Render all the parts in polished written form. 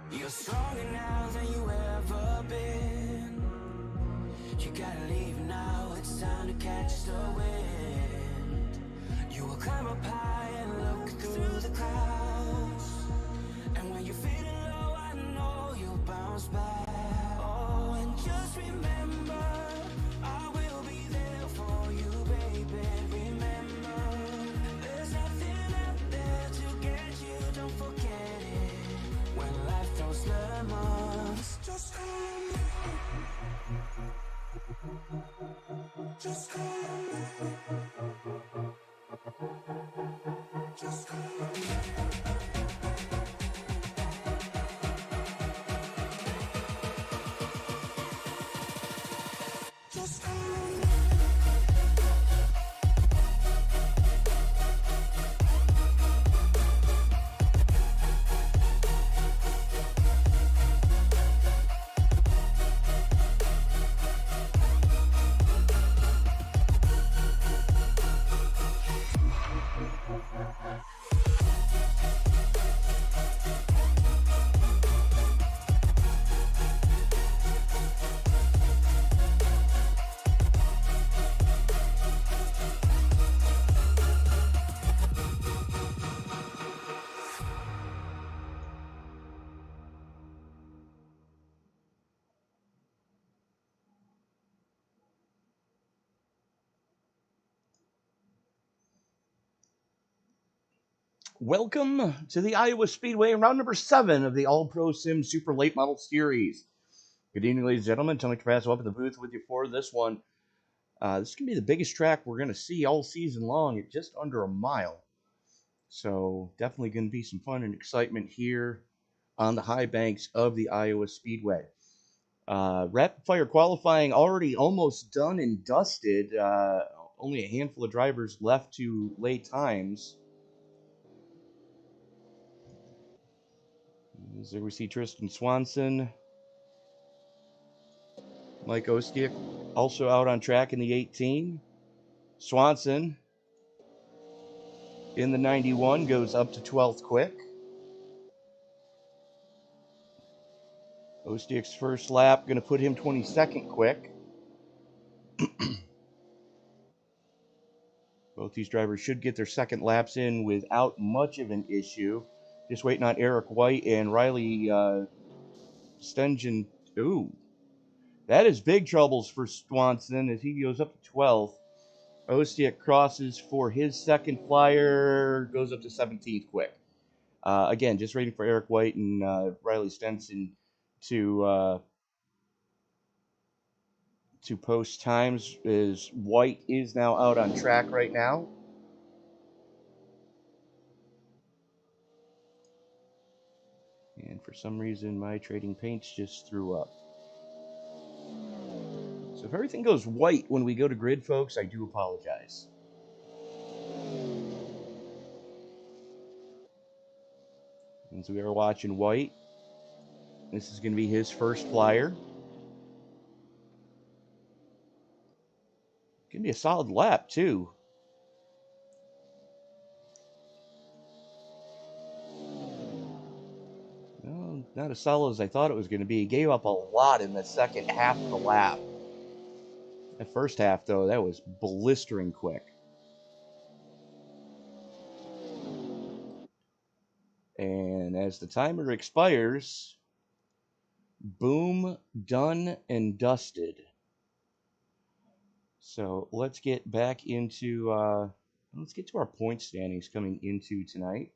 You're stronger now than you ever been. You gotta leave now, it's time to catch the wind. You will climb up high and look through the clouds. And when you're feeling low, I know you'll bounce back. Oh, and just remember, I will be there for you, baby. Remember, there's nothing out there to get you, don't forget it. When life throws lemons, just call me. Just call me. Just call me. Just call me. Welcome to the Iowa Speedway, round number 7 of the All-Pro Sim Super Late Model Series. Good evening, ladies and gentlemen. Tony Trapasso up in the booth with you for this one. This is going to be the biggest track we're going to see all season long at just under a mile. So definitely going to be some fun and excitement here on the high banks of the Iowa Speedway. Rapid fire qualifying already almost done and dusted. Only a handful of drivers left to lay times. There we see Tristan Swanson, Mike Ostiak also out on track in the 18. Swanson in the 91 goes up to 12th quick. Ostiak's first lap going to put him 22nd quick. Both these drivers should get their second laps in without much of an issue. Just waiting on Eric White and Riley Stengen. Ooh, that is big troubles for Swanson as he goes up to 12th. Ostiak crosses for his second flyer, goes up to 17th quick. Again, just waiting for Eric White and Riley Stenson to post times, as White is now out on track right now. And for some reason, my trading paints just threw up. So if everything goes white when we go to grid, folks, I do apologize. And so we are watching White. This is going to be his first flyer. Going to be a solid lap, too. Well, not as solid as I thought it was going to be. He gave up a lot in the second half of the lap. The first half, though, that was blistering quick. And as the timer expires, boom, done and dusted. So let's get back into, let's get to our point standings coming into tonight.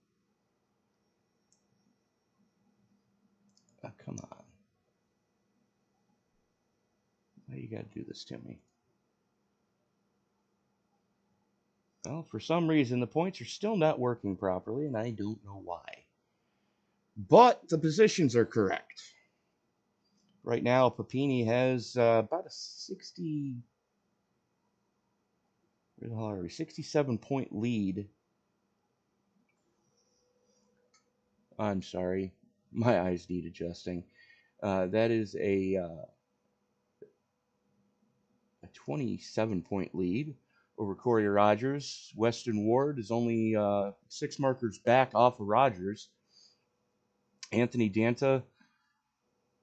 Oh, come on. Why you gotta do this to me? Well, for some reason, the points are still not working properly, and I don't know why. But the positions are correct. Right now, Papini has about a 67-point lead. I'm sorry, my eyes need adjusting. That is a 27-point lead over Corey Rogers. Weston Ward is only 6 markers back off of Rogers. Anthony Danta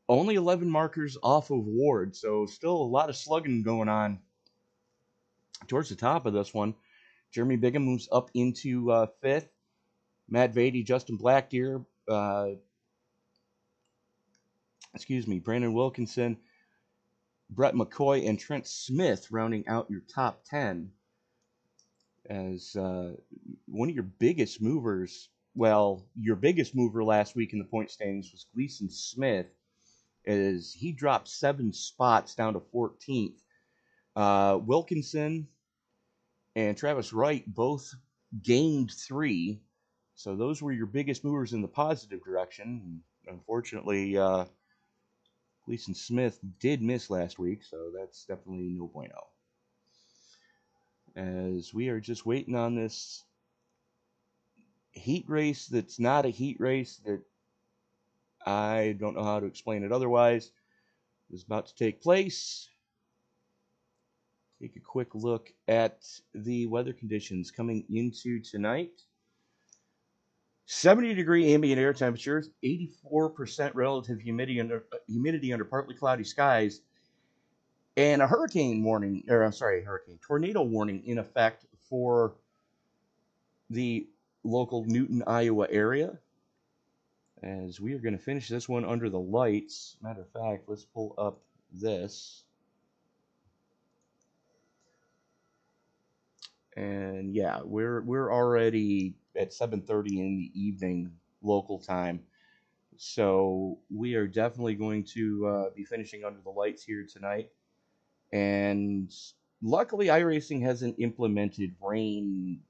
Only 11 markers off of Ward, so still a lot of slugging going on towards the top of this one. Jeremy Bigham moves up into fifth. Matt Vady, Justin Blackdeer, Brandon Wilkinson, Brett McCoy, and Trent Smith rounding out your top 10 as one of your biggest movers. Well, your biggest mover last week in the point standings was Gleason Smith, as he dropped 7 spots down to 14th. Wilkinson and Travis Wright both gained 3, so those were your biggest movers in the positive direction. Unfortunately, Gleason Smith did miss last week, so that's definitely no bueno. As we are just waiting on this heat race that's not a heat race, that I don't know how to explain it otherwise, is about to take place. Take a quick look at the weather conditions coming into tonight. 70-degree ambient air temperatures, 84% relative humidity under partly cloudy skies, and a tornado warning in effect for the local Newton, Iowa area. As we are going to finish this one under the lights. Matter of fact, let's pull up this. And yeah, we're already at 7:30 in the evening local time. So we are definitely going to be finishing under the lights here tonight. And luckily, iRacing hasn't implemented rain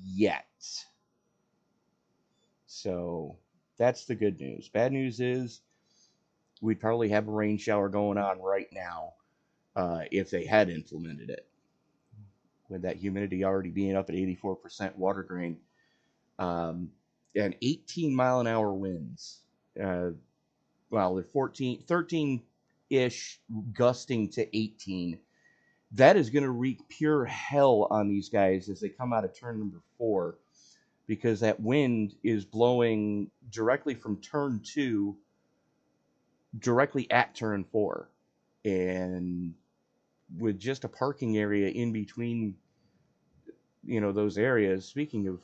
yet. So that's the good news. Bad news is we'd probably have a rain shower going on right now if they had implemented it, with that humidity already being up at 84% water grain. And 18-mile-an-hour winds. They're 13-ish, gusting to 18. That is going to wreak pure hell on these guys as they come out of turn number 4, because that wind is blowing directly from turn 2 directly at turn 4. And with just a parking area in between, those areas, speaking of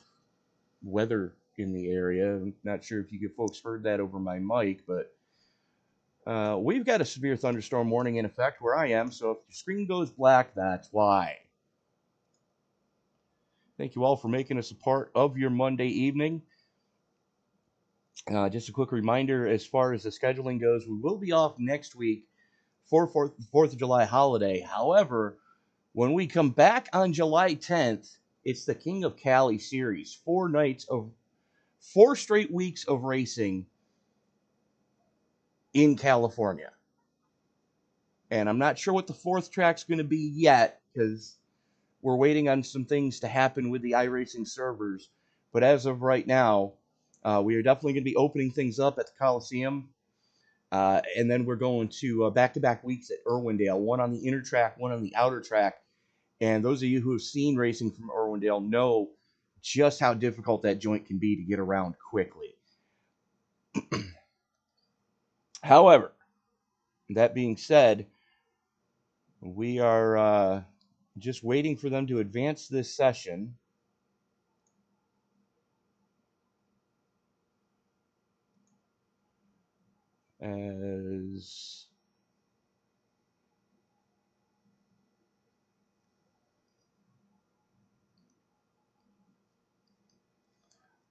weather in the area, I'm not sure if you folks heard that over my mic, but we've got a severe thunderstorm warning in effect where I am, so if your screen goes black, that's why. Thank you all for making us a part of your Monday evening. Just a quick reminder, as far as the scheduling goes, we will be off next week for 4th of July holiday. However, when we come back on July 10th, it's the King of Cali series. 4 straight weeks of racing in California. And I'm not sure what the 4th track's going to be yet, because we're waiting on some things to happen with the iRacing servers. But as of right now, we are definitely going to be opening things up at the Coliseum. And then we're going to back-to-back weeks at Irwindale, one on the inner track, one on the outer track. And those of you who have seen racing from Irwindale know just how difficult that joint can be to get around quickly. However, that being said, we are just waiting for them to advance this session. As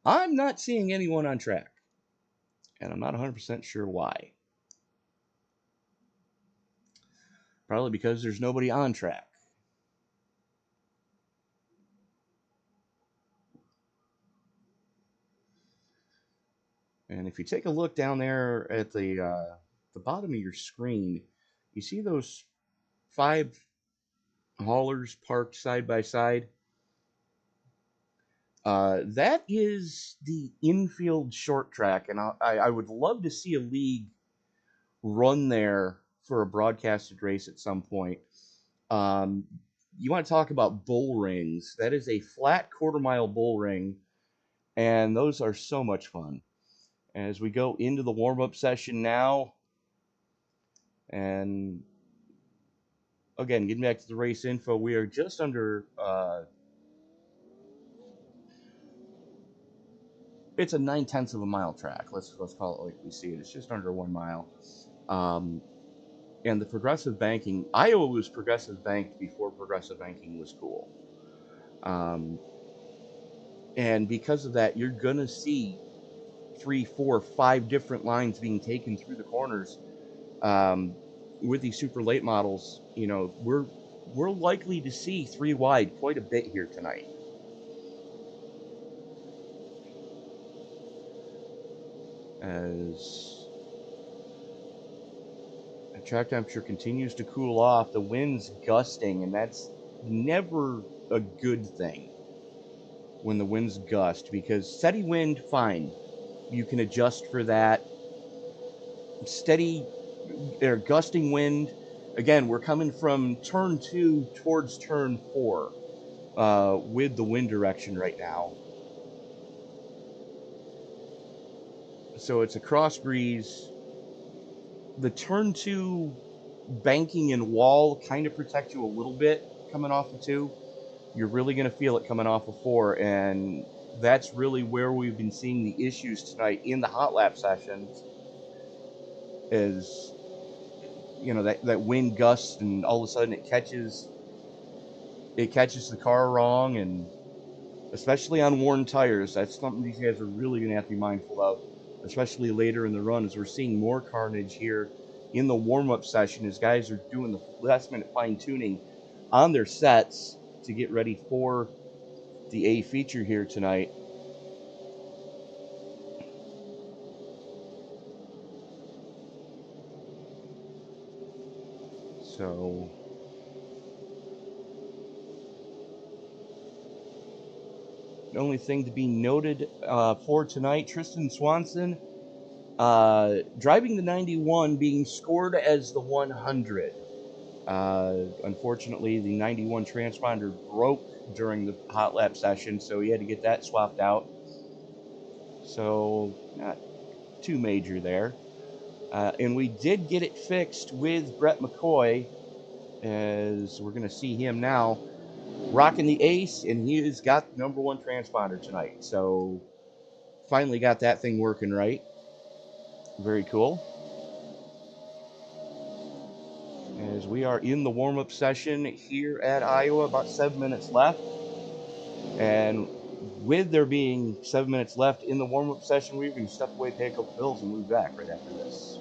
I'm not seeing anyone on track, and I'm not 100% sure why. Probably because there's nobody on track. And if you take a look down there at the bottom of your screen, you see those 5 haulers parked side by side? That is the infield short track, and I would love to see a league run there for a broadcasted race at some point. You want to talk about bull rings? That is a flat quarter-mile bull ring, and those are so much fun. As we go into the warm-up session now, And again, getting back to the race info, we are just under, it's a 9/10 of a mile track. Let's call it like we see it. It's just under 1 mile. And the progressive banking, Iowa was progressive banked before progressive banking was cool. And because of that, you're going to see 3, 4, 5 different lines being taken through the corners. With these super late models, you know, we're likely to see 3 wide quite a bit here tonight. As the track temperature continues to cool off, the wind's gusting, and that's never a good thing when the winds gust, because steady wind, fine, you can adjust for that. Steady or gusting wind, again, we're coming from turn 2 towards turn 4 with the wind direction right now. So it's a cross breeze. The turn 2 banking and wall kind of protect you a little bit coming off of 2. You're really going to feel it coming off of 4, and that's really where we've been seeing the issues tonight in the hot lap sessions. Is, you know, that wind gust, and all of a sudden it catches the car wrong, and especially on worn tires, that's something these guys are really going to have to be mindful of, especially later in the run, as we're seeing more carnage here in the warm-up session as guys are doing the last-minute fine-tuning on their sets to get ready for the A feature here tonight. So the only thing to be noted for tonight, Tristan Swanson driving the 91, being scored as the 100. Unfortunately, the 91 transponder broke during the hot lap session, so he had to get that swapped out. So not too major there. And we did get it fixed with Brett McCoy, as we're going to see him now rocking the ace, and he has got the number 1 transponder tonight. So finally got that thing working right. Very cool. As we are in the warm-up session here at Iowa, about 7 minutes left. And with there being 7 minutes left in the warm-up session, we're going to step away, pay a couple bills, and move back right after this.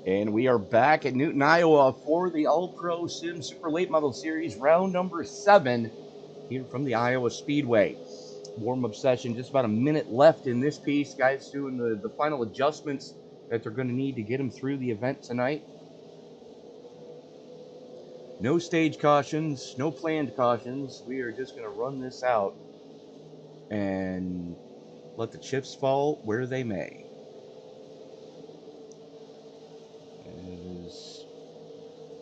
And we are back at Newton, Iowa for the All-Pro Sim Super Late Model Series, round number 7, here from the Iowa Speedway. Warm-up session, just about a minute left in this piece. Guys doing the final adjustments that they're going to need to get them through the event tonight. No stage cautions, no planned cautions. We are just going to run this out and let the chips fall where they may. As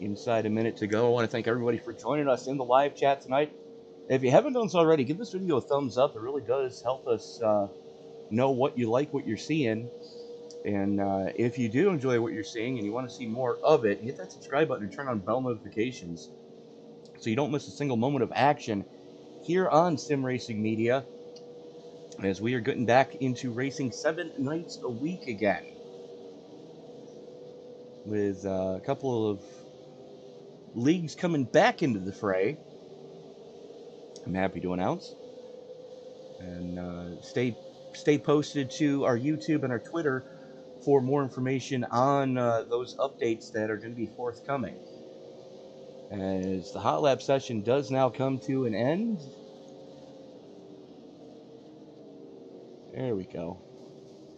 inside a minute to go, I want to thank everybody for joining us in the live chat tonight. If you haven't done so already, give this video a thumbs up. It really does help us know what you like, what you're seeing. And if you do enjoy what you're seeing and you want to see more of it, hit that subscribe button and turn on bell notifications so you don't miss a single moment of action here on Sim Racing Media, as we are getting back into racing 7 nights a week again, with a couple of leagues coming back into the fray. I'm happy to announce. And stay posted to our YouTube and our Twitter for more information on those updates that are going to be forthcoming. As the Hot Lap session does now come to an end. There we go.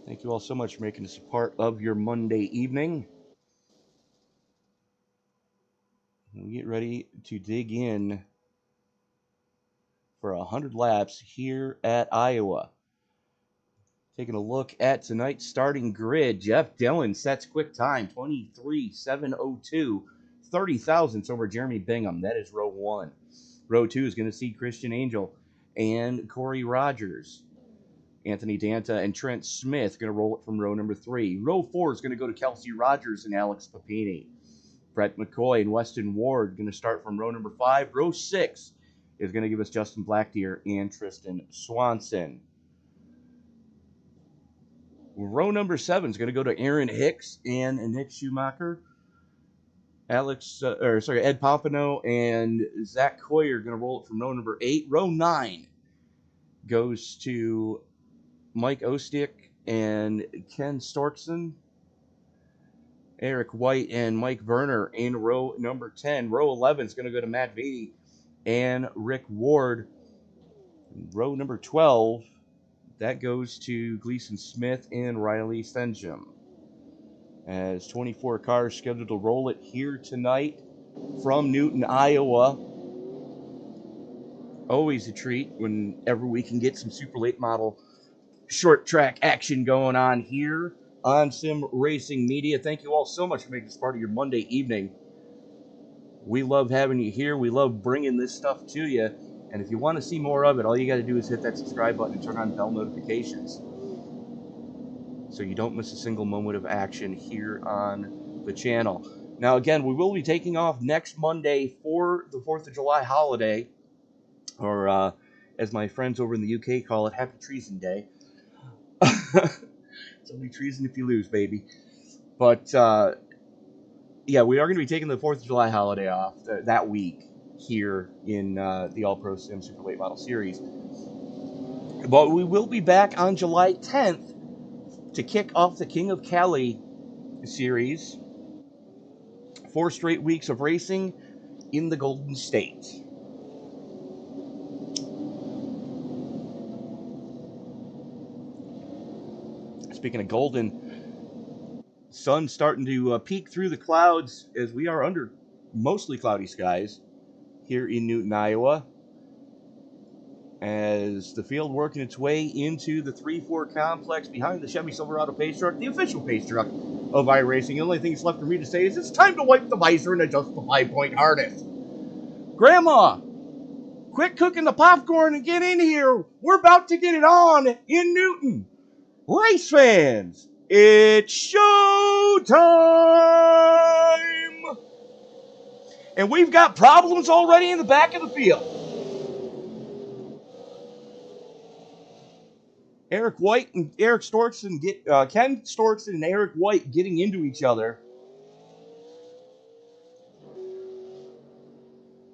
Thank you all so much for making this a part of your Monday evening. We get ready to dig in for 100 laps here at Iowa. Taking a look at tonight's starting grid, Jeff Dillon sets quick time, 23.702, 30 thousandths over Jeremy Bingham. That is row 1. Row 2 is going to see Christian Angel and Corey Rogers. Anthony Danta and Trent Smith going to roll it from row number 3. Row 4 is going to go to Kelsey Rogers and Alex Papini. Brett McCoy and Weston Ward going to start from row number 5. Row 6 is going to give us Justin Blackdeer and Tristan Swanson. Row number 7 is going to go to Aaron Hicks and Nick Schumacher. Ed Pompano and Zach Coy are going to roll it from row number 8. Row 9 goes to Mike Ostick and Ken Storkson. Eric White and Mike Werner in row number 10. Row 11 is going to go to Matt Beatty and Rick Ward. Row number 12, that goes to Gleason Smith and Riley Stensham. As 24 cars scheduled to roll it here tonight from Newton, Iowa. Always a treat whenever we can get some super late model short track action going on here on Sim Racing Media. Thank you all so much for making this part of your Monday evening. We love having you here. We love bringing this stuff to you. And if you want to see more of it, all you got to do is hit that subscribe button and turn on bell notifications so you don't miss a single moment of action here on the channel. Now, again, we will be taking off next Monday for the 4th of July holiday, or as my friends over in the UK call it, Happy Treason Day. It's only treason if you lose, baby. But, yeah, we are going to be taking the 4th of July holiday off that week here in the All-Pro Sim Super Late Model Series. But we will be back on July 10th to kick off the King of Cali series. 4 straight weeks of racing in the Golden State. Speaking of golden, sun starting to peek through the clouds as we are under mostly cloudy skies here in Newton, Iowa, as the field working its way into the 3-4 complex behind the Chevy Silverado pace truck, the official pace truck of iRacing. The only thing that's left for me to say is it's time to wipe the visor and adjust the 5-point harness. Grandma, quit cooking the popcorn and get in here. We're about to get it on in Newton. Race fans, it's show time! And we've got problems already in the back of the field. Eric White and Eric Storkson Ken Storkson and Eric White getting into each other.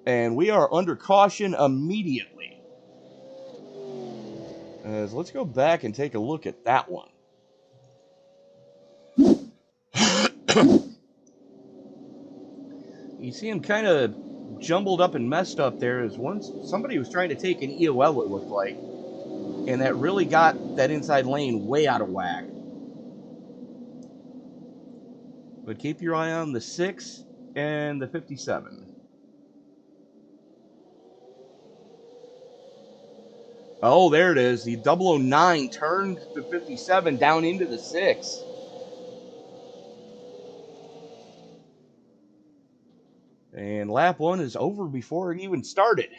And we are under caution immediately. Let's go back and take a look at that one. You see him kind of jumbled up and messed up there. As once somebody was trying to take an EOL, it looked like, and that really got that inside lane way out of whack. But keep your eye on the 6 and the 57. Oh, there it is. The 009 turned the 57 down into the 6. And lap 1 is over before it even started.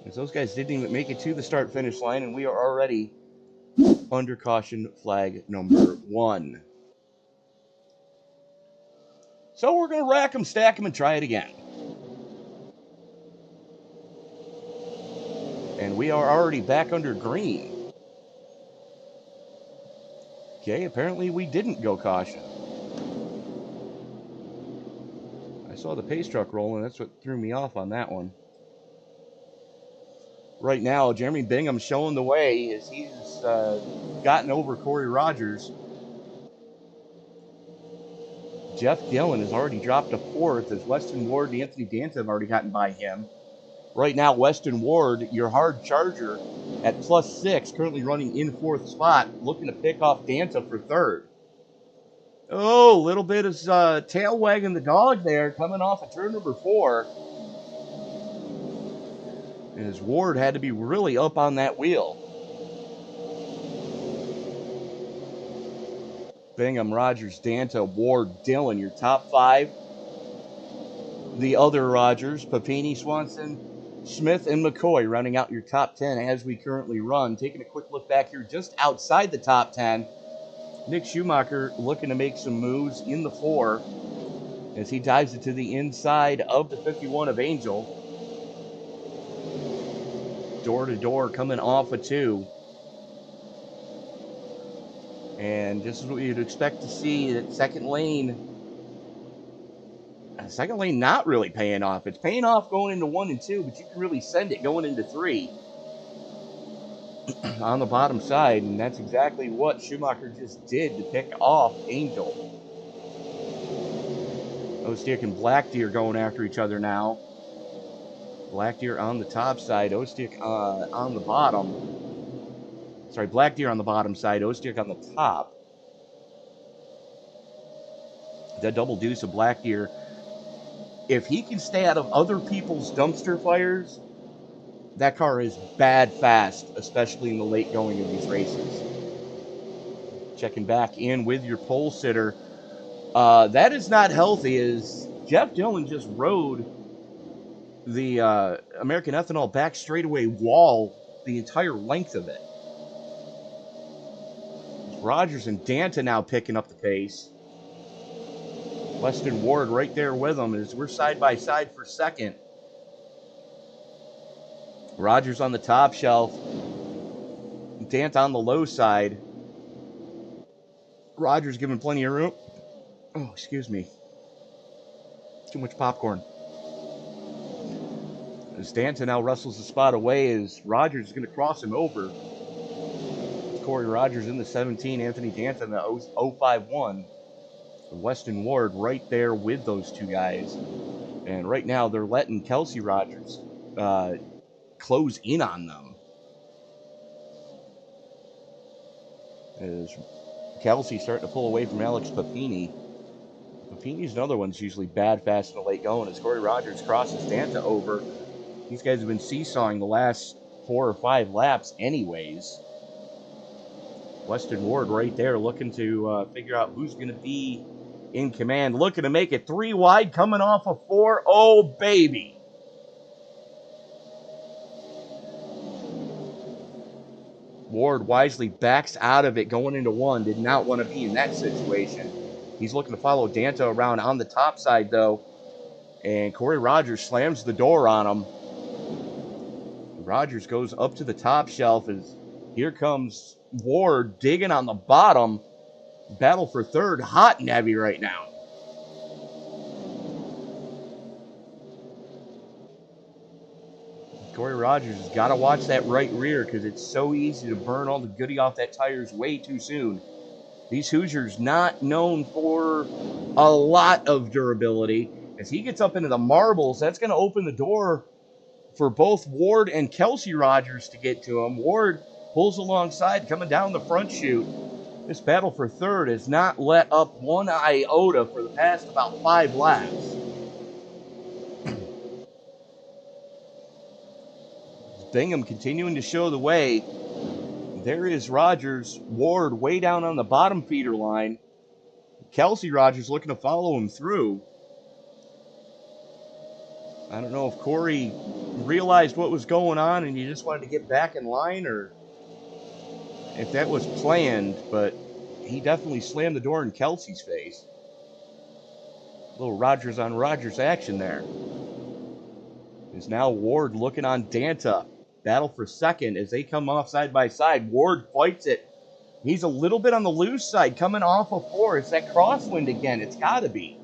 As those guys didn't even make it to the start-finish line, and we are already under caution flag number 1. So we're going to rack them, stack them, and try it again. And we are already back under green. Okay, apparently we didn't go caution. I saw the pace truck rolling. That's what threw me off on that one. Right now, Jeremy Bingham's showing the way as he's gotten over Corey Rogers. Jeff Dillon has already dropped to 4th as Weston Ward and Anthony Danta have already gotten by him. Right now, Weston Ward, your hard charger, at +6, currently running in 4th spot, looking to pick off Danta for 3rd. Oh, a little bit of tail wagging the dog there, coming off of turn number 4. As Ward had to be really up on that wheel. Bingham, Rogers, Danta, Ward, Dillon, your top 5. The other Rogers, Papini, Swanson, Smith, and McCoy running out your top 10 as we currently run. Taking a quick look back here just outside the top 10. Nick Schumacher looking to make some moves in the 4 as he dives it to the inside of the 51 of Angel. Door to door coming off a 2. And this is what you'd expect to see. That second lane not really paying off. It's paying off going into 1 and 2, but you can really send it going into 3 on the bottom side, and that's exactly what Schumacher just did to pick off Angel. Ostick and Black Deer going after each other now. Black Deer on the top side, Ostick on the bottom. Sorry, Black Deer on the bottom side, Ostick on the top. That double deuce of Black Deer. If he can stay out of other people's dumpster fires, that car is bad fast, especially in the late going of these races. Checking back in with your pole sitter. That is not healthy, as Jeff Dillon just rode the American Ethanol back straightaway wall the entire length of it. Rogers and Danta now picking up the pace. Weston Ward right there with them as we're side by side for 2nd. Rogers on the top shelf. Danta on the low side. Rogers giving plenty of room. Oh, excuse me. Too much popcorn. As Danta now wrestles the spot away as Rogers is going to cross him over. Corey Rogers in the 17, Anthony Danta in the 051. Weston Ward right there with those two guys. And right now they're letting Kelsey Rogers close in on them. As Kelsey starting to pull away from Alex Papini. Papini's another one that's usually bad, fast, in the late going. As Corey Rogers crosses Danta over. These guys have been seesawing the last 4 or 5 laps anyways. Weston Ward right there looking to figure out who's going to be in command. Looking to make it 3 wide coming off of 4. Oh, baby. Ward wisely backs out of it going into 1. Did not want to be in that situation. He's looking to follow Danta around on the top side, though. And Corey Rogers slams the door on him. Rogers goes up to the top shelf as here comes Ward digging on the bottom. Battle for 3rd, hot and heavy right now. Corey Rogers has got to watch that right rear because it's so easy to burn all the goodie off that tires way too soon. These Hoosiers not known for a lot of durability. As he gets up into the marbles, that's going to open the door for both Ward and Kelsey Rogers to get to him. Ward pulls alongside, coming down the front chute. This battle for third has not let up one iota for the past about 5 laps. Bingham continuing to show the way. There is Rogers. Ward way down on the bottom feeder line. Kelsey Rogers looking to follow him through. I don't know if Corey realized what was going on and he just wanted to get back in line, or if that was planned, but he definitely slammed the door in Kelsey's face. A little Rogers on Rogers action there. Is now Ward looking on Danta. Battle for second as they come off side by side. Ward fights it. He's a little bit on the loose side, coming off of 4. It's that crosswind again. It's got to be.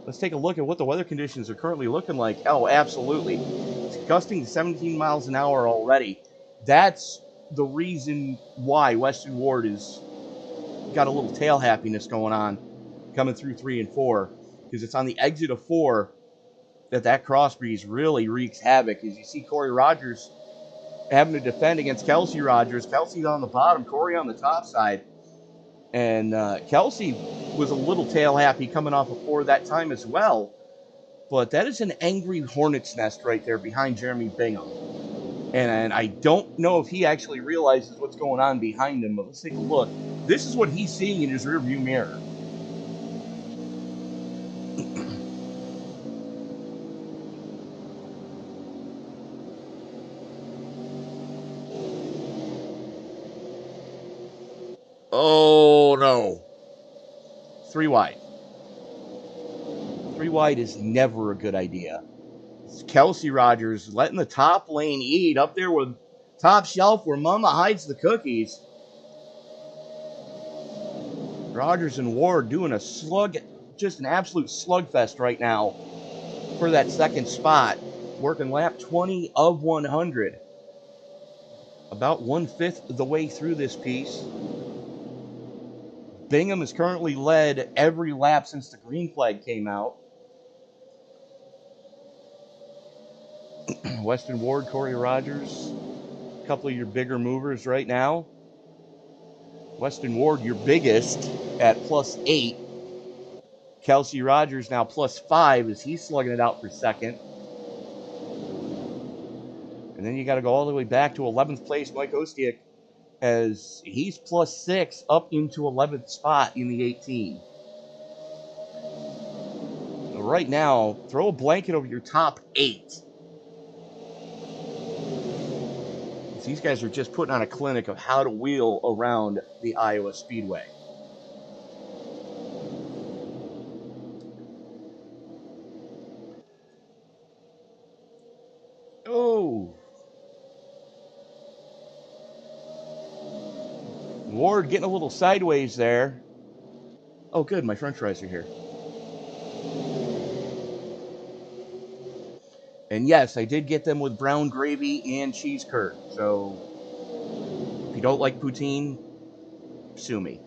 Let's take a look at what the weather conditions are currently looking like. Oh, absolutely. It's gusting to 17 miles an hour already. That's the reason why Weston Ward has got a little tail happiness going on coming through 3 and 4, because it's on the exit of 4 that cross breeze really wreaks havoc. As you see Corey Rogers having to defend against Kelsey Rogers. Kelsey's on the bottom, Corey on the top side. And Kelsey was a little tail happy coming off of 4 that time as well. But that is an angry hornet's nest right there behind Jeremy Bingham. And I don't know if he actually realizes what's going on behind him, but let's take a look. This is what he's seeing in his rearview mirror. Oh, no. 3 wide. 3 wide is never a good idea. It's Kelsey Rogers letting the top lane eat up there with top shelf where Mama hides the cookies. Rogers and Ward doing a slug, just an absolute slugfest right now for that second spot. Working lap 20 of 100. About 1/5 of the way through this piece. Bingham has currently led every lap since the green flag came out. Weston Ward, Corey Rogers, a couple of your bigger movers right now. Weston Ward, your biggest, at +8. Kelsey Rogers now +5 as he's slugging it out for second. And then you got to go all the way back to 11th place, Mike Ostiak, as he's +6 up into 11th spot in the 18. So right now, throw a blanket over your top 8. These guys are just putting on a clinic of how to wheel around the Iowa Speedway. Oh. Ward getting a little sideways there. Oh, good. My french fries are here. And yes, I did get them with brown gravy and cheese curd. So if you don't like poutine, sue me.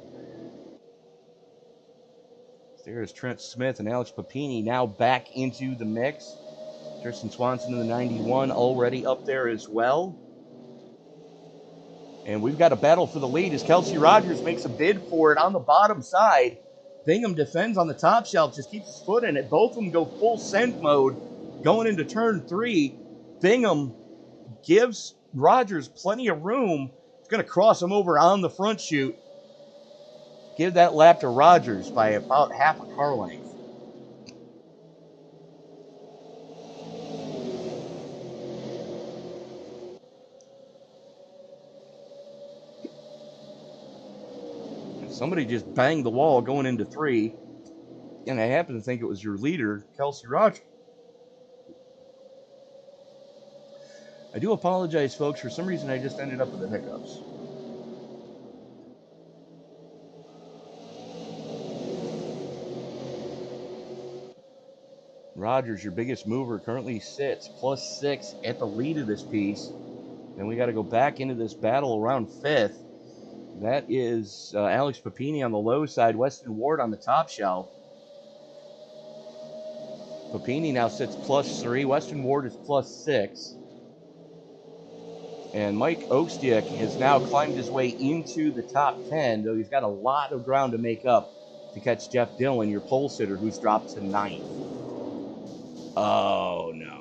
There's Trent Smith and Alex Papini now back into the mix. Tristan Swanson in the 91 already up there as well. And we've got a battle for the lead as Kelsey Rogers makes a bid for it on the bottom side. Bingham defends on the top shelf, just keeps his foot in it. Both of them go full send mode going into turn 3. Bingham gives Rogers plenty of room. He's going to cross him over on the front chute. Give that lap to Rogers by about half a car length. Somebody just banged the wall going into 3. And I happen to think it was your leader, Kelsey Rogers. I do apologize, folks. For some reason, I just ended up with the hiccups. Rogers, your biggest mover, currently sits +6 at the lead of this piece. Then we got to go back into this battle around 5th. That is Alex Papini on the low side, Weston Ward on the top shelf. Papini now sits +3. Weston Ward is +6. And Mike Ostiak has now climbed his way into the top 10, though he's got a lot of ground to make up to catch Jeff Dillon, your pole sitter, who's dropped to 9th. Oh, no.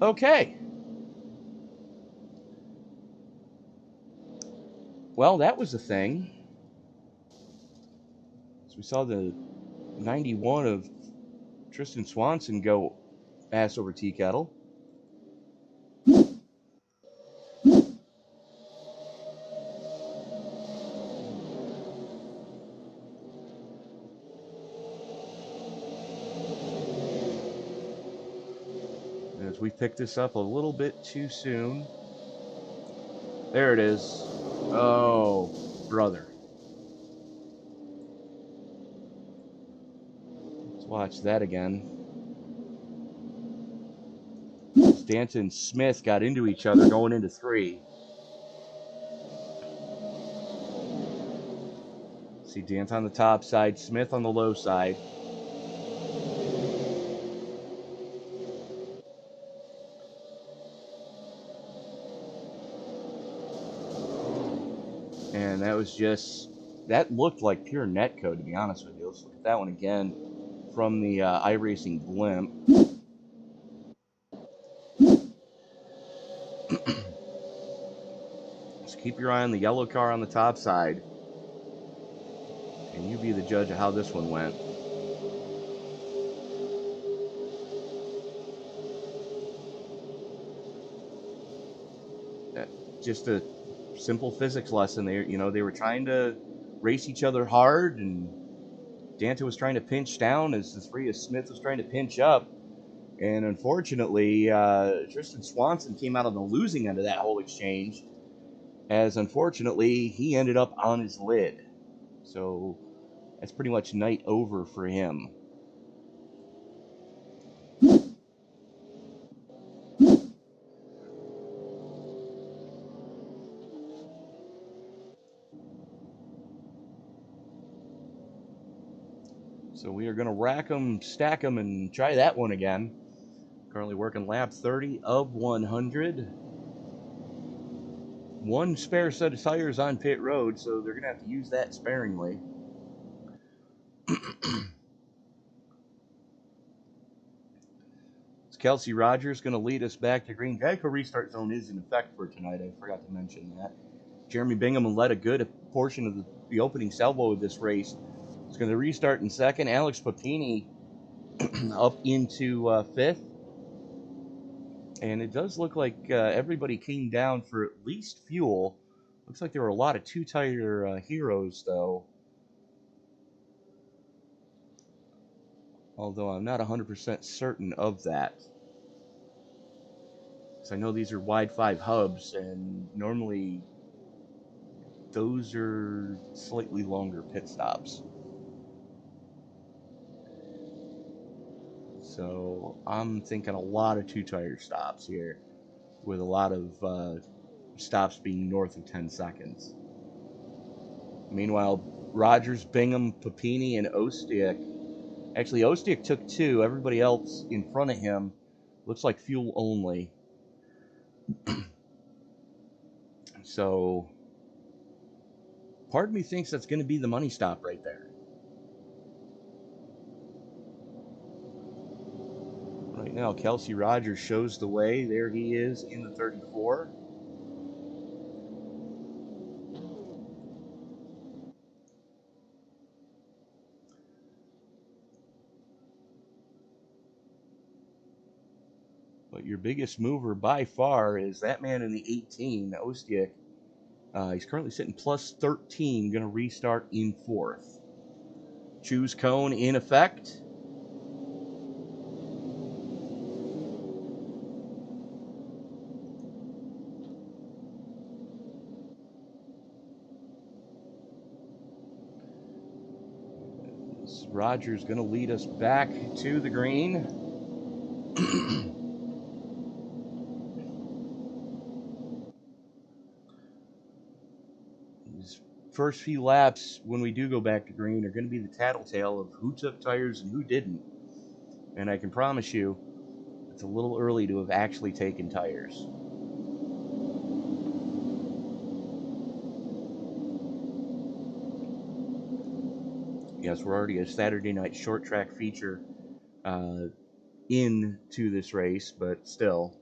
Okay. Well, that was a thing. So we saw the 91 of Tristan Swanson go ass over tea kettle. As we pick this up a little bit too soon. There it is. Oh, brother. Let's watch that again. Stanton and Smith got into each other going into 3. See Dant on the top side, Smith on the low side. And that was just, that looked like pure netcode, to be honest with you. Let's look at that one again from the iRacing blimp. Just keep your eye on the yellow car on the top side. And you be the judge of how this one went. Just a simple physics lesson. They were trying to race each other hard, and Danta was trying to pinch down as the 3 of Smith was trying to pinch up. And unfortunately, Tristan Swanson came out on the losing end of that whole exchange, as unfortunately he ended up on his lid. So that's pretty much night over for him. So we are going to rack them, stack them, and try that one again. Currently working lap 30 of 100. One spare set of tires on pit road, so they're going to have to use that sparingly. Kelsey Rogers going to lead us back to green. Geico restart zone is in effect for tonight. I forgot to mention that. Jeremy Bingham led a good portion of the opening salvo of this race. He's going to restart in second. Alex Papini up into 5th. And it does look like everybody came down for at least fuel. Looks like there were a lot of 2-tire heroes, though. Although I'm not 100% certain of that. Because I know these are wide 5 hubs, and normally those are slightly longer pit stops. So I'm thinking a lot of 2-tire stops here, with a lot of stops being north of 10 seconds. Meanwhile, Rogers, Bingham, Papini, and Ostiak. Actually, Ostiak took 2. Everybody else in front of him looks like fuel only. So, part of me thinks that's going to be the money stop right there. Right now, Kelsey Rogers shows the way. There he is in the 34. But your biggest mover by far is that man in the 18, Ostiak. He's currently sitting plus 13, going to restart in 4th. Choose cone in effect. Rogers going to lead us back to the green. He's first few laps, when we do go back to green, are going to be the tattletale of who took tires and who didn't. And I can promise you, it's a little early to have actually taken tires. Yes, we're already a Saturday night short track feature into this race, but still.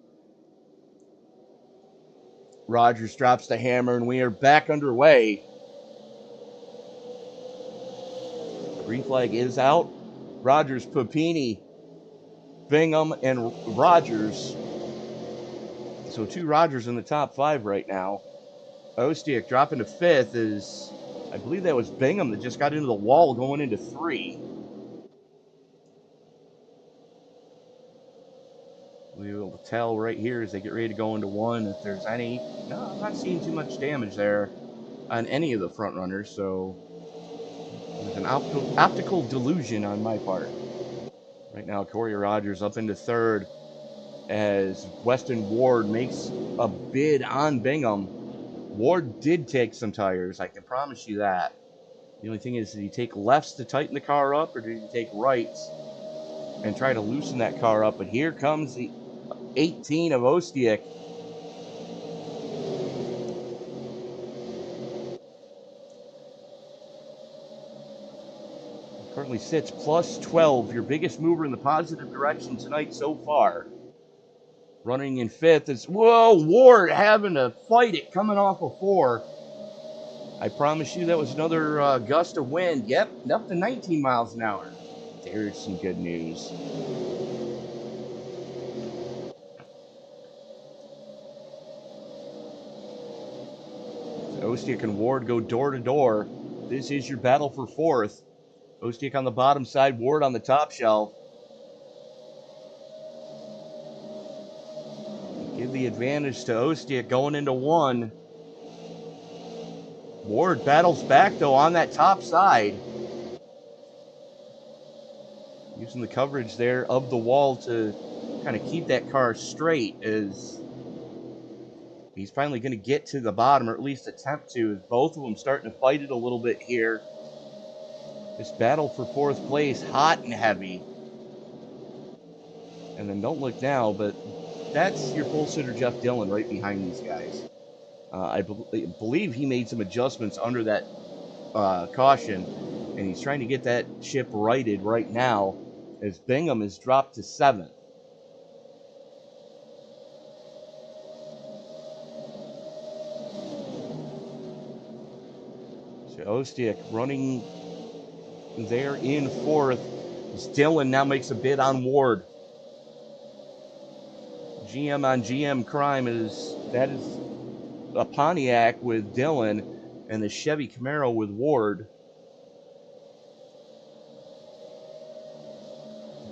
Rogers drops the hammer, and we are back underway. Green flag is out. Rogers, Papini, Bingham, and Rogers. So 2 Rogers in the top 5 right now. Ostiak dropping to 5th is, I believe that was Bingham that just got into the wall going into 3. We will tell right here as they get ready to go into 1 if there's any. No, I'm not seeing too much damage there on any of the front runners, so it was an optical delusion on my part. Right now, Corey Rogers up into 3rd as Weston Ward makes a bid on Bingham. Ward did take some tires, I can promise you that. The only thing is, did he take lefts to tighten the car up, or did he take rights and try to loosen that car up? But here comes the 18 of Ostiak. Currently sits plus 12, your biggest mover in the positive direction tonight so far. Running in 5th is, whoa, Ward having to fight it, coming off a 4. I promise you that was another gust of wind. Yep, up to 19 miles an hour. There's some good news. Ostiak and Ward go door to door. This is your battle for 4th. Ostiak on the bottom side, Ward on the top shelf. Give the advantage to Ostiak going into 1. Ward battles back, though, on that top side. Using the coverage there of the wall to kind of keep that car straight as he's finally going to get to the bottom, or at least attempt to, as both of them starting to fight it a little bit here. This battle for 4th place, hot and heavy. And then don't look now, but that's your pole sitter Jeff Dillon right behind these guys. I believe he made some adjustments under that caution, and he's trying to get that ship righted right now as Bingham is dropped to 7th. So Ostiak running there in 4th. As Dillon now makes a bid on Ward. GM on GM crime is a Pontiac with Dillon and the Chevy Camaro with Ward.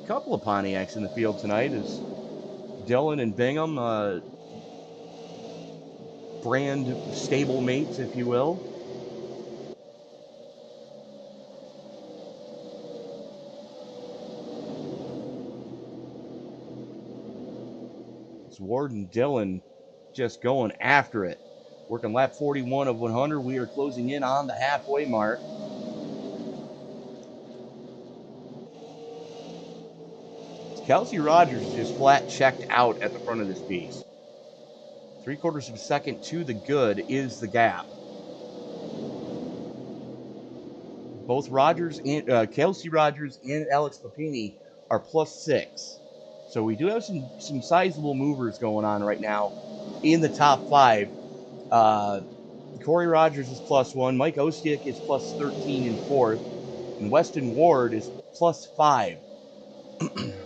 A couple of Pontiacs in the field tonight is Dillon and Bingham, brand stable mates, if you will. It's Ward and Dillon just going after it. Working lap 41 of 100. We are closing in on the halfway mark. Kelsey Rogers just flat checked out at the front of this piece. 3/4 of a second to the good is the gap. Both Rogers and Kelsey Rogers and Alex Papini are +6. So we do have some sizable movers going on right now in the top 5. Corey Rogers is +1. Mike Ostiak is +13 in 4th. And Weston Ward is +5.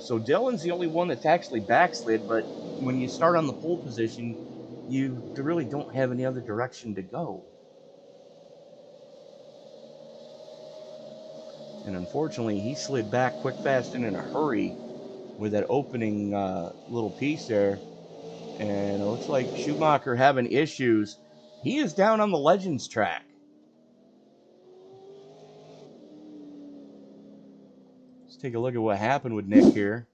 So Dillon's the only one that's actually backslid, but when you start on the pole position, you really don't have any other direction to go. And unfortunately, he slid back quick, fast, and in a hurry with that opening little piece there. And it looks like Schumacher having issues. He is down on the Legends track. Let's take a look at what happened with Nick here.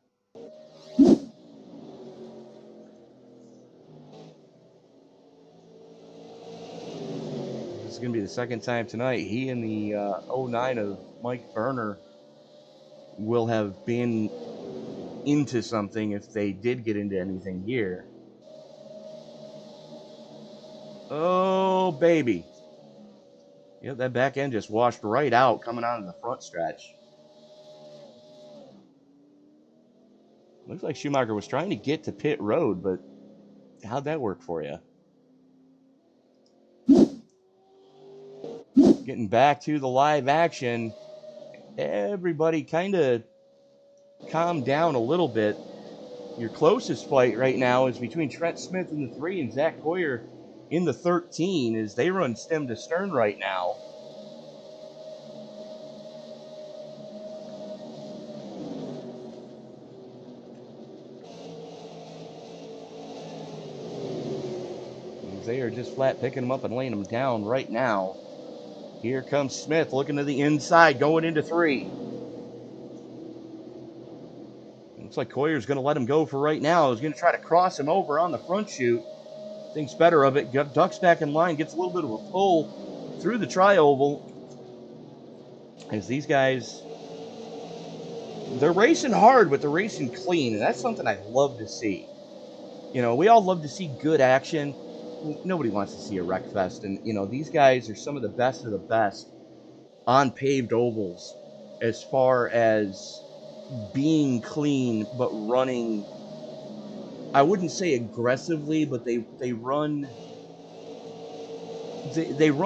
is going to be the second time tonight. He and the 09 of Mike Berner will have been into something if they did get into anything here. Oh, baby. Yep, that back end just washed right out coming out of the front stretch. Looks like Schumacher was trying to get to pit road, but how'd that work for you? Getting back to the live action, everybody kind of calmed down a little bit. Your closest fight right now is between Trent Smith in the 3 and Zach Hoyer in the 13 as they run stem to stern right now. They are just flat picking them up and laying them down right now. Here comes Smith looking to the inside, going into 3. Looks like Hoyer's going to let him go for right now. He's going to try to cross him over on the front chute. Thinks better of it. Ducks back in line, gets a little bit of a pull through the tri-oval. As these guys, they're racing hard, but they're racing clean, and that's something I love to see. You know, we all love to see good action. Nobody wants to see a wreck fest, and, you know, these guys are some of the best of the best on paved ovals as far as being clean, but running, I wouldn't say aggressively, but they run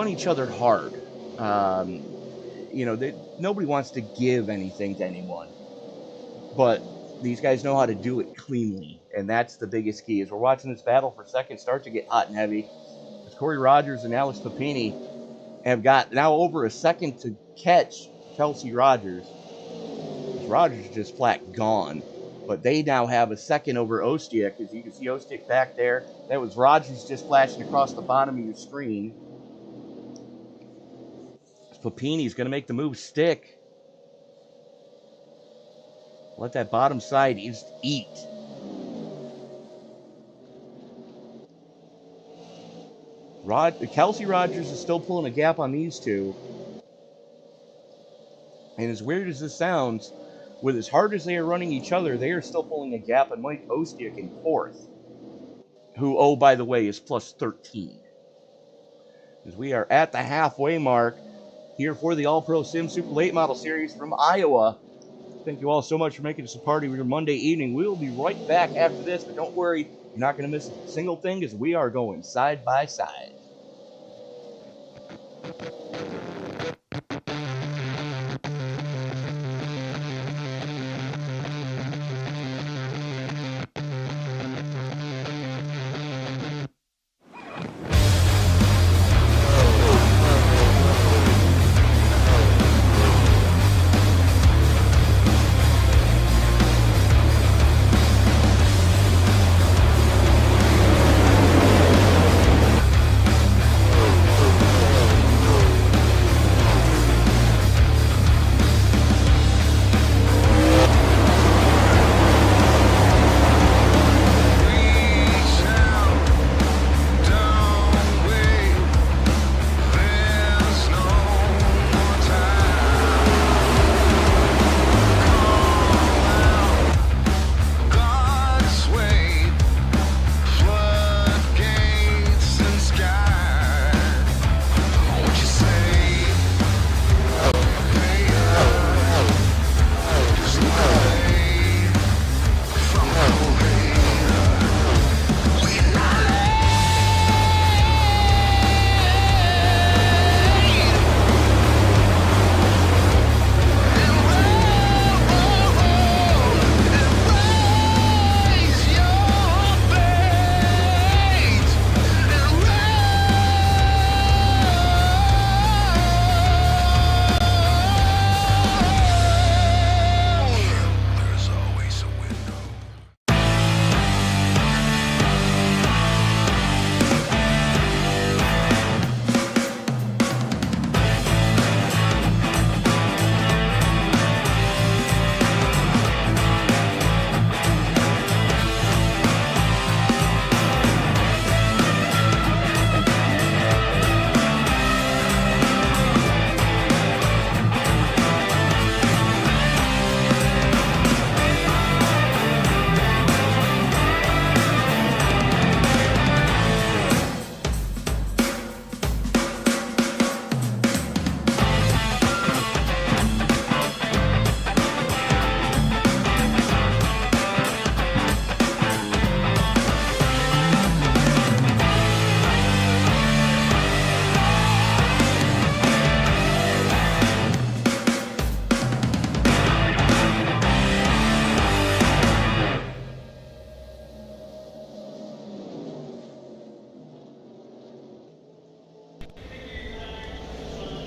each other hard. You know, nobody wants to give anything to anyone, but these guys know how to do it cleanly, and that's the biggest key. As we're watching this battle for second start to get hot and heavy, as Corey Rogers and Alex Papini have got now over a second to catch Kelsey Rogers. Rogers just flat gone, but they now have a second over Ostiak. As you can see Ostiak back there, that was Rogers just flashing across the bottom of your screen. Papini's going to make the move stick. Let that bottom side just eat. Kelsey Rogers is still pulling a gap on these two. And as weird as this sounds, with as hard as they are running each other, they are still pulling a gap on Mike Ostiak in 4th, who, oh, by the way, is plus 13. As we are at the halfway mark here for the All-Pro Sim Super Late Model Series from Iowa. Thank you all so much for making this a party of your Monday evening. We will be right back after this, but don't worry, you're not going to miss a single thing as we are going side by side.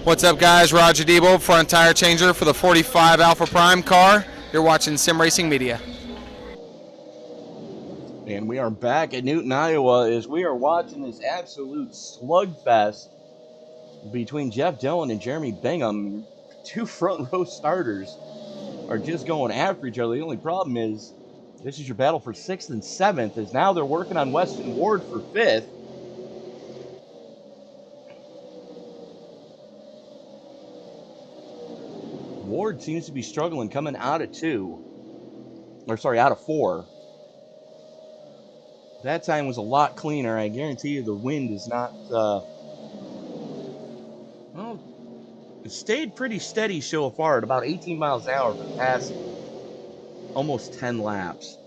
What's up, guys? Roger Debo, front tire changer for the 45 Alpha Prime car. You're watching Sim Racing Media. And we are back at Newton, Iowa, as we are watching this absolute slugfest between Jeff Dillon and Jeremy Bingham. Two front row starters are just going after each other. The only problem is this is your battle for 6th and 7th, as now they're working on Weston Ward for 5th. Ward seems to be struggling coming out of out of 4. That time was a lot cleaner. I guarantee you the wind is not, it stayed pretty steady so far at about 18 miles an hour for the past almost 10 laps.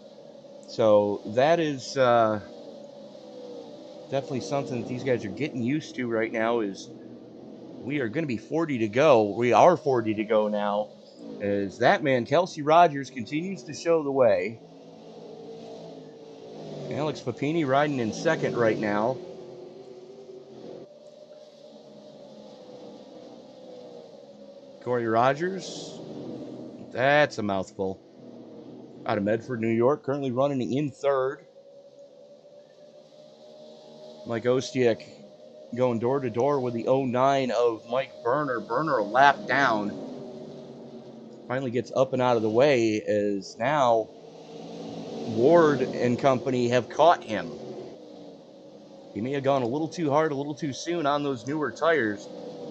So that is definitely something that these guys are getting used to right now. Is we are going to be 40 to go. We are 40 to go now, as that man, Kelsey Rogers, continues to show the way. Alex Papini riding in second right now. Corey Rogers, that's a mouthful. Out of Medford, New York, currently running in third. Mike Ostiak going door to door with the 09 of Mike Berner. Berner a lap down. Finally gets up and out of the way, as now Ward and company have caught him. He may have gone a little too hard, a little too soon on those newer tires,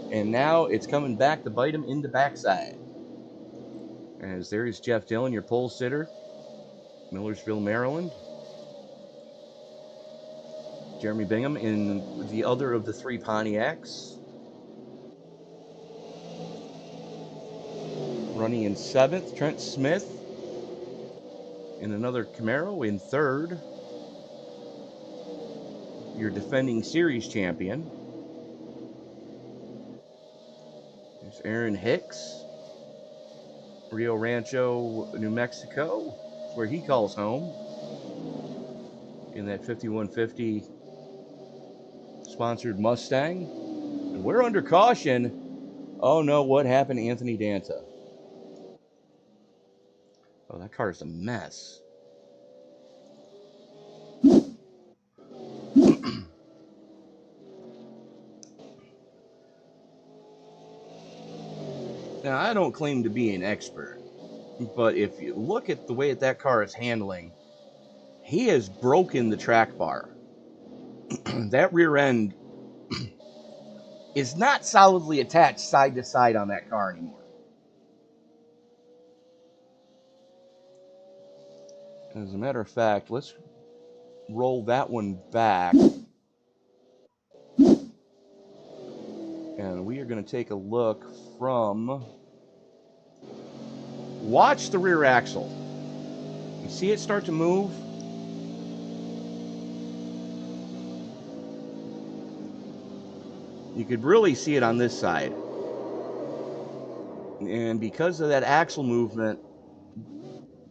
and now it's coming back to bite him in the backside. As there is Jeff Dillon, your pole sitter, Millersville, Maryland. Jeremy Bingham in the other of the 3 Pontiacs. Running in 7th, Trent Smith in another Camaro in 3rd. Your defending series champion. There's Aaron Hicks, Rio Rancho, New Mexico. That's where he calls home. In that 5150 sponsored Mustang. And we're under caution. Oh no, what happened to Anthony Danta? Oh, that car is a mess. Now, I don't claim to be an expert, but if you look at the way that car is handling, he has broken the track bar. That rear end is not solidly attached side to side on that car anymore. As a matter of fact, let's roll that one back. And we are going to take a look from... Watch the rear axle. You see it start to move? You could really see it on this side. And because of that axle movement,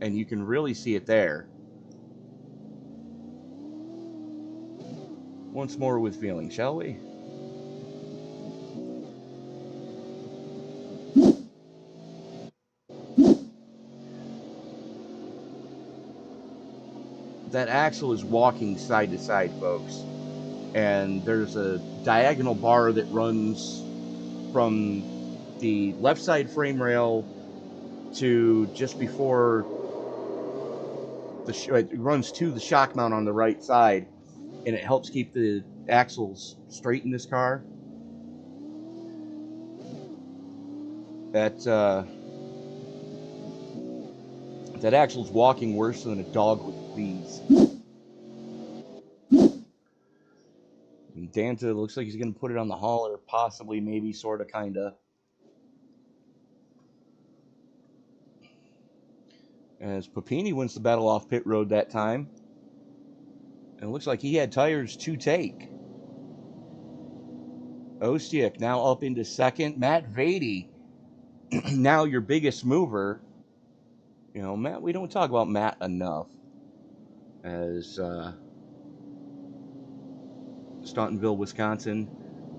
and you can really see it there. Once more with feeling, shall we? That axle is walking side to side, folks. And there's a diagonal bar that runs from the left side frame rail to just before it runs to the shock mount on the right side, and it helps keep the axles straight in this car. That axle's walking worse than a dog with fleas. And Danta looks like he's going to put it on the hauler, possibly, maybe, sort of, kind of. As Papini wins the battle off pit road that time. And it looks like he had tires to take. Ostiak now up into second. Matt Vady, now your biggest mover. You know, Matt, we don't talk about Matt enough. As Stauntonville, Wisconsin,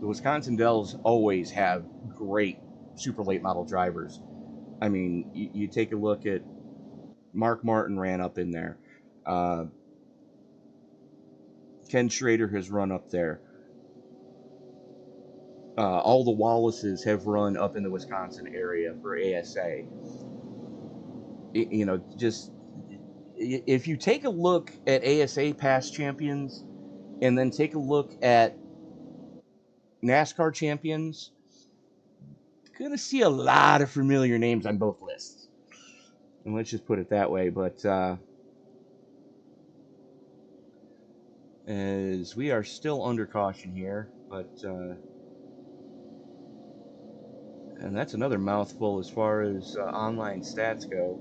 the Wisconsin Dells always have great super late model drivers. I mean, you take a look at Mark Martin ran up in there. Ken Schrader has run up there. All the Wallaces have run up in the Wisconsin area for ASA. Just if you take a look at ASA past champions and then take a look at NASCAR champions, you're going to see a lot of familiar names on both lists. And let's just put it that way. But as we are still under caution here, and that's another mouthful as far as online stats go.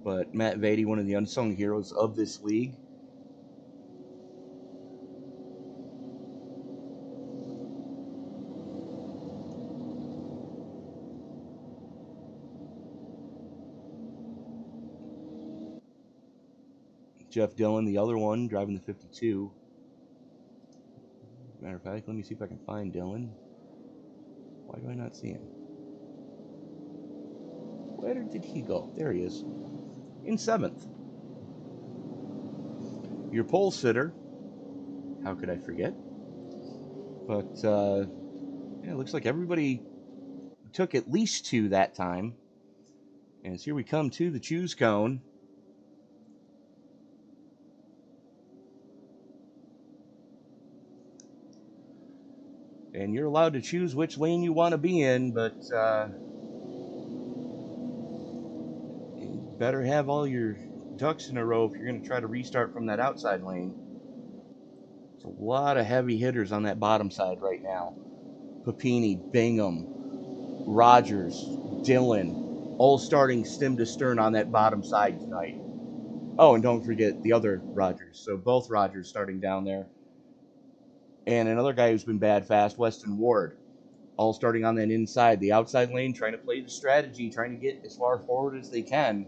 But Matt Vady, one of the unsung heroes of this league. Jeff Dillon, the other one, driving the 52. Matter of fact, let me see if I can find Dillon. Why do I not see him? Where did he go? There he is. In 7th. Your pole sitter. How could I forget? But, yeah, it looks like everybody took at least 2 that time. And here we come to the choose cone. And you're allowed to choose which lane you want to be in, but you better have all your ducks in a row if you're going to try to restart from that outside lane. There's a lot of heavy hitters on that bottom side right now. Papini, Bingham, Rogers, Dillon, all starting stem to stern on that bottom side tonight. Oh, and don't forget the other Rogers. So both Rogers starting down there. And another guy who's been bad fast, Weston Ward, all starting on that inside, the outside lane, trying to play the strategy, trying to get as far forward as they can.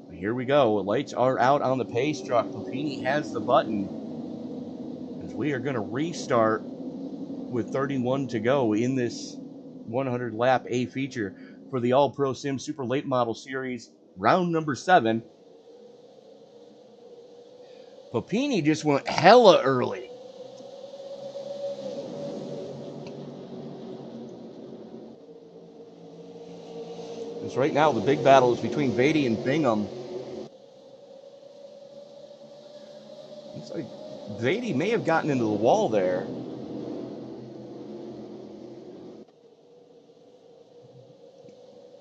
But here we go. Lights are out on the pace truck. Papini has the button. As we are going to restart with 31 to go in this 100 lap A feature for the All Pro Sim Super Late Model Series, round number 7. Papini just went hella early. Because right now the big battle is between Vady and Bingham. Looks like Vady may have gotten into the wall there.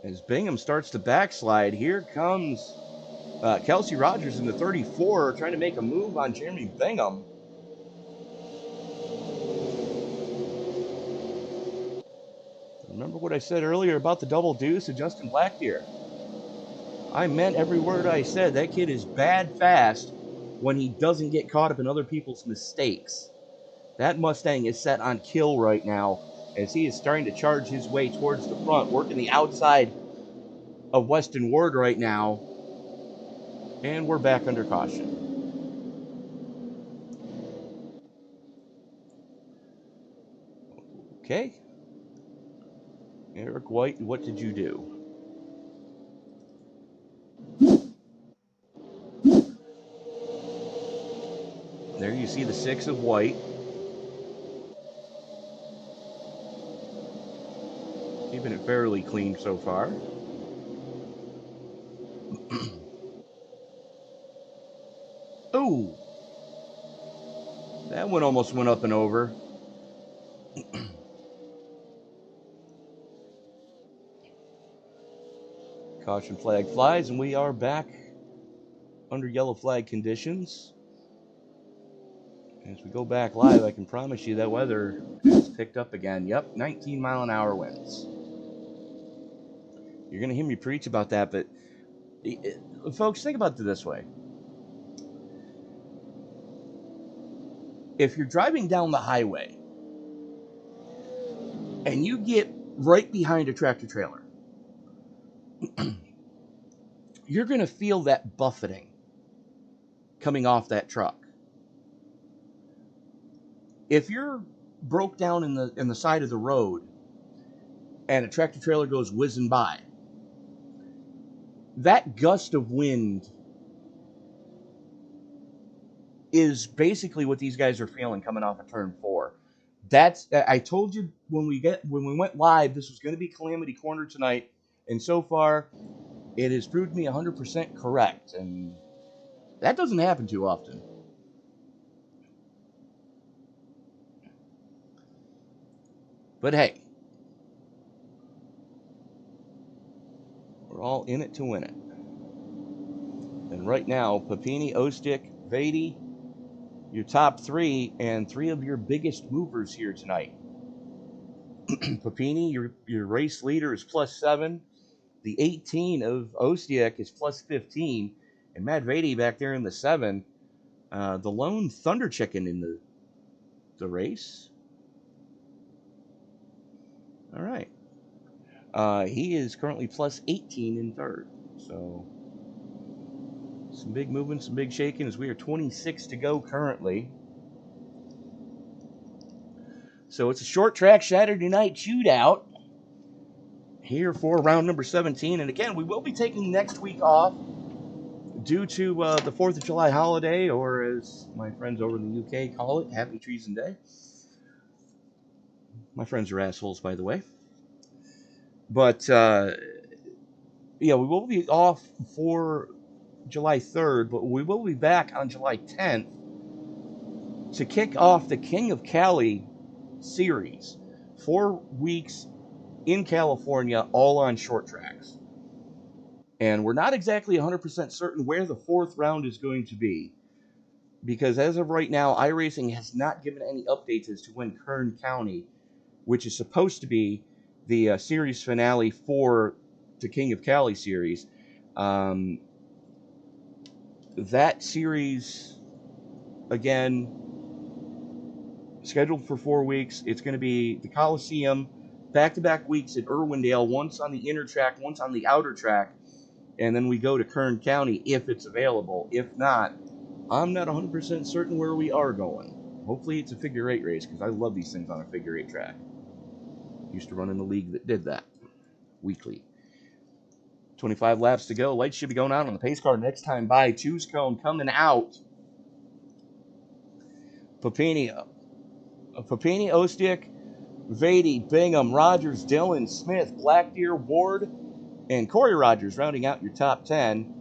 As Bingham starts to backslide, here comes Kelsey Rogers in the 34 trying to make a move on Jeremy Bingham. Remember what I said earlier about the double deuce of Justin Blackbeard? I meant every word I said. That kid is bad fast when he doesn't get caught up in other people's mistakes. That Mustang is set on kill right now as he is starting to charge his way towards the front, working the outside of Weston Ward right now. And we're back under caution. Okay. Eric White, what did you do? There you see the 6 of White. Keeping it fairly clean so far. Oh! That one almost went up and over. Caution flag flies, and we are back under yellow flag conditions. As we go back live, I can promise you that weather has picked up again. Yep, 19 mile an hour winds. You're going to hear me preach about that, but folks, think about it this way. If you're driving down the highway and you get right behind a tractor trailer, you're going to feel that buffeting coming off that truck. if you're broke down in the side of the road and a tractor trailer goes whizzing by, that gust of wind is basically what these guys are feeling coming off of turn 4. I told you when we went live, this was going to be Calamity Corner tonight, and so far it has proved me 100% correct, and that doesn't happen too often. But hey, we're all in it to win it. And right now, Papini, Ostick, Vady, your top 3, and 3 of your biggest movers here tonight. Papini, your race leader, is +7. The 18 of Ostiak is +15. And Matt Vady back there in the 7, the lone Thunder Chicken in the race. All right. He is currently +18 in third. So some big movement, some big shaking as we are 26 to go currently. So it's a short track Saturday night shootout here for round number 17. And again, we will be taking next week off due to the 4th of July holiday, or as my friends over in the UK call it, Happy Treason Day. My friends are assholes, by the way. But, yeah, we will be off for July 3rd, but we will be back on July 10th to kick off the King of Cali series. 4 weeks in California, all on short tracks. And we're not exactly 100% certain where the 4th round is going to be, because as of right now, iRacing has not given any updates as to when Kern County, which is supposed to be the series finale for the King of Cali series, that series, again, scheduled for 4 weeks. It's going to be the Coliseum, back-to-back weeks at Irwindale, once on the inner track, once on the outer track, and then we go to Kern County if it's available. If not, I'm not 100% certain where we are going. Hopefully it's a figure 8 race, because I love these things on a figure 8 track. Used to run in a league that did that weekly. 25 laps to go. Lights should be going out on the pace car next time by. Choose cone coming out. Papini, Ostiak, Vady, Bingham, Rogers, Dillon, Smith, Black Deer, Ward, and Corey Rogers rounding out your top 10.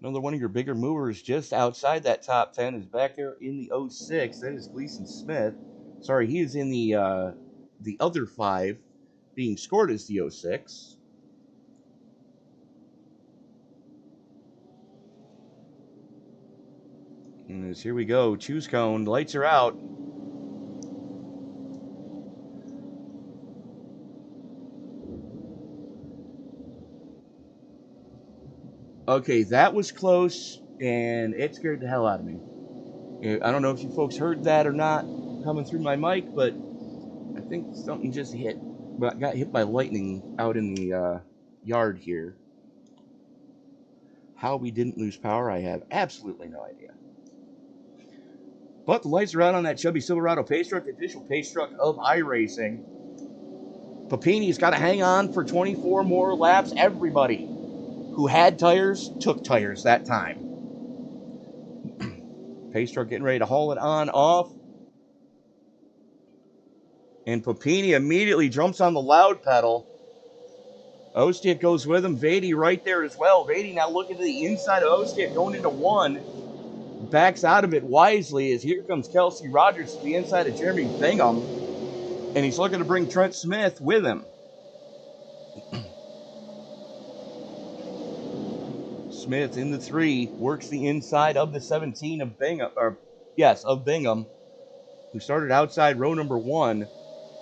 Another one of your bigger movers just outside that top 10 is back there in the 06. That is Gleason Smith. Sorry, he is in the other 5 being scored as the 06. And as here we go, choose cone, lights are out. Okay, that was close, and it scared the hell out of me. I don't know if you folks heard that or not coming through my mic, but I think something just got hit by lightning out in the yard here. How we didn't lose power, I have absolutely no idea. But the lights are out on that Chubby Silverado pace truck, the official pace truck of iRacing. Papini's got to hang on for 24 more laps. Everybody who had tires took tires that time. Pace truck getting ready to haul it on off. And Papini immediately jumps on the loud pedal. Ostiak goes with him. Vady right there as well. Vady now looking to the inside of Ostiak, going into 1. Backs out of it wisely as here comes Kelsey Rogers to the inside of Jeremy Bingham. And he's looking to bring Trent Smith with him. Smith in the 3 works the inside of the 17 of Bingham, of Bingham, who started outside row number 1.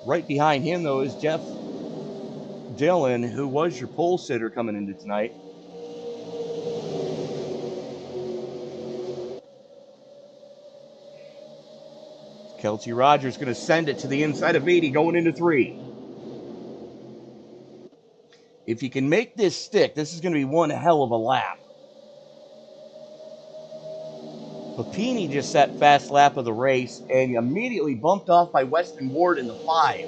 Right behind him, though, is Jeff Dillon, who was your pole sitter coming into tonight. Kelsey Rogers going to send it to the inside of 80, going into 3. If you can make this stick, this is going to be one hell of a lap. Papini just set fast lap of the race and immediately bumped off by Weston Ward in the 5.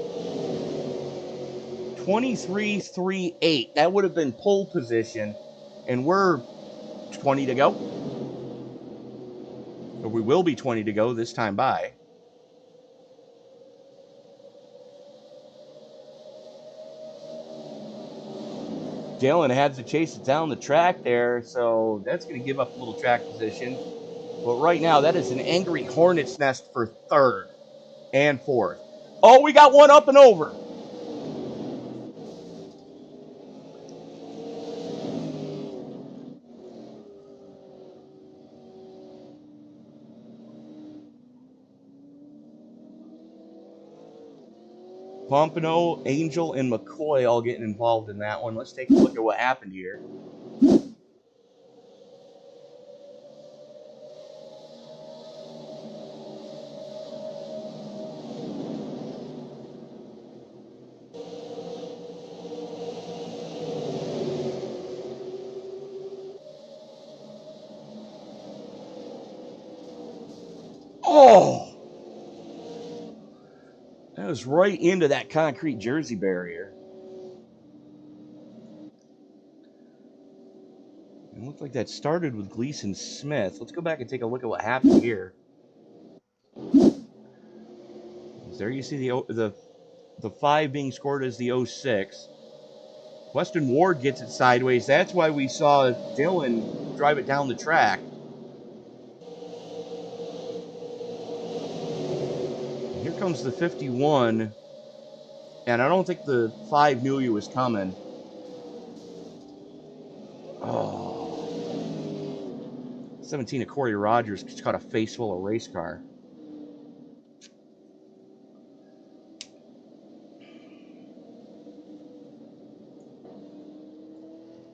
23.38. That would have been pole position, and we're 20 to go. Or we will be 20 to go this time by. Dillon had to chase it down the track there, so that's going to give up a little track position. But right now, that is an angry hornet's nest for 3rd and 4th. Oh, we got one up and over. Pompano, Angel, and McCoy all getting involved in that one. Let's take a look at what happened here. Oh! That was right into that concrete jersey barrier. It looked like that started with Gleason Smith. Let's go back and take a look at what happened here. There you see the 5 being scored as the 06. Weston Ward gets it sideways. That's why we saw Dillon drive it down the track. Here comes the 51. And I don't think the 5 knew he was coming. Oh. 17 of Corey Rogers just caught a face full of race car.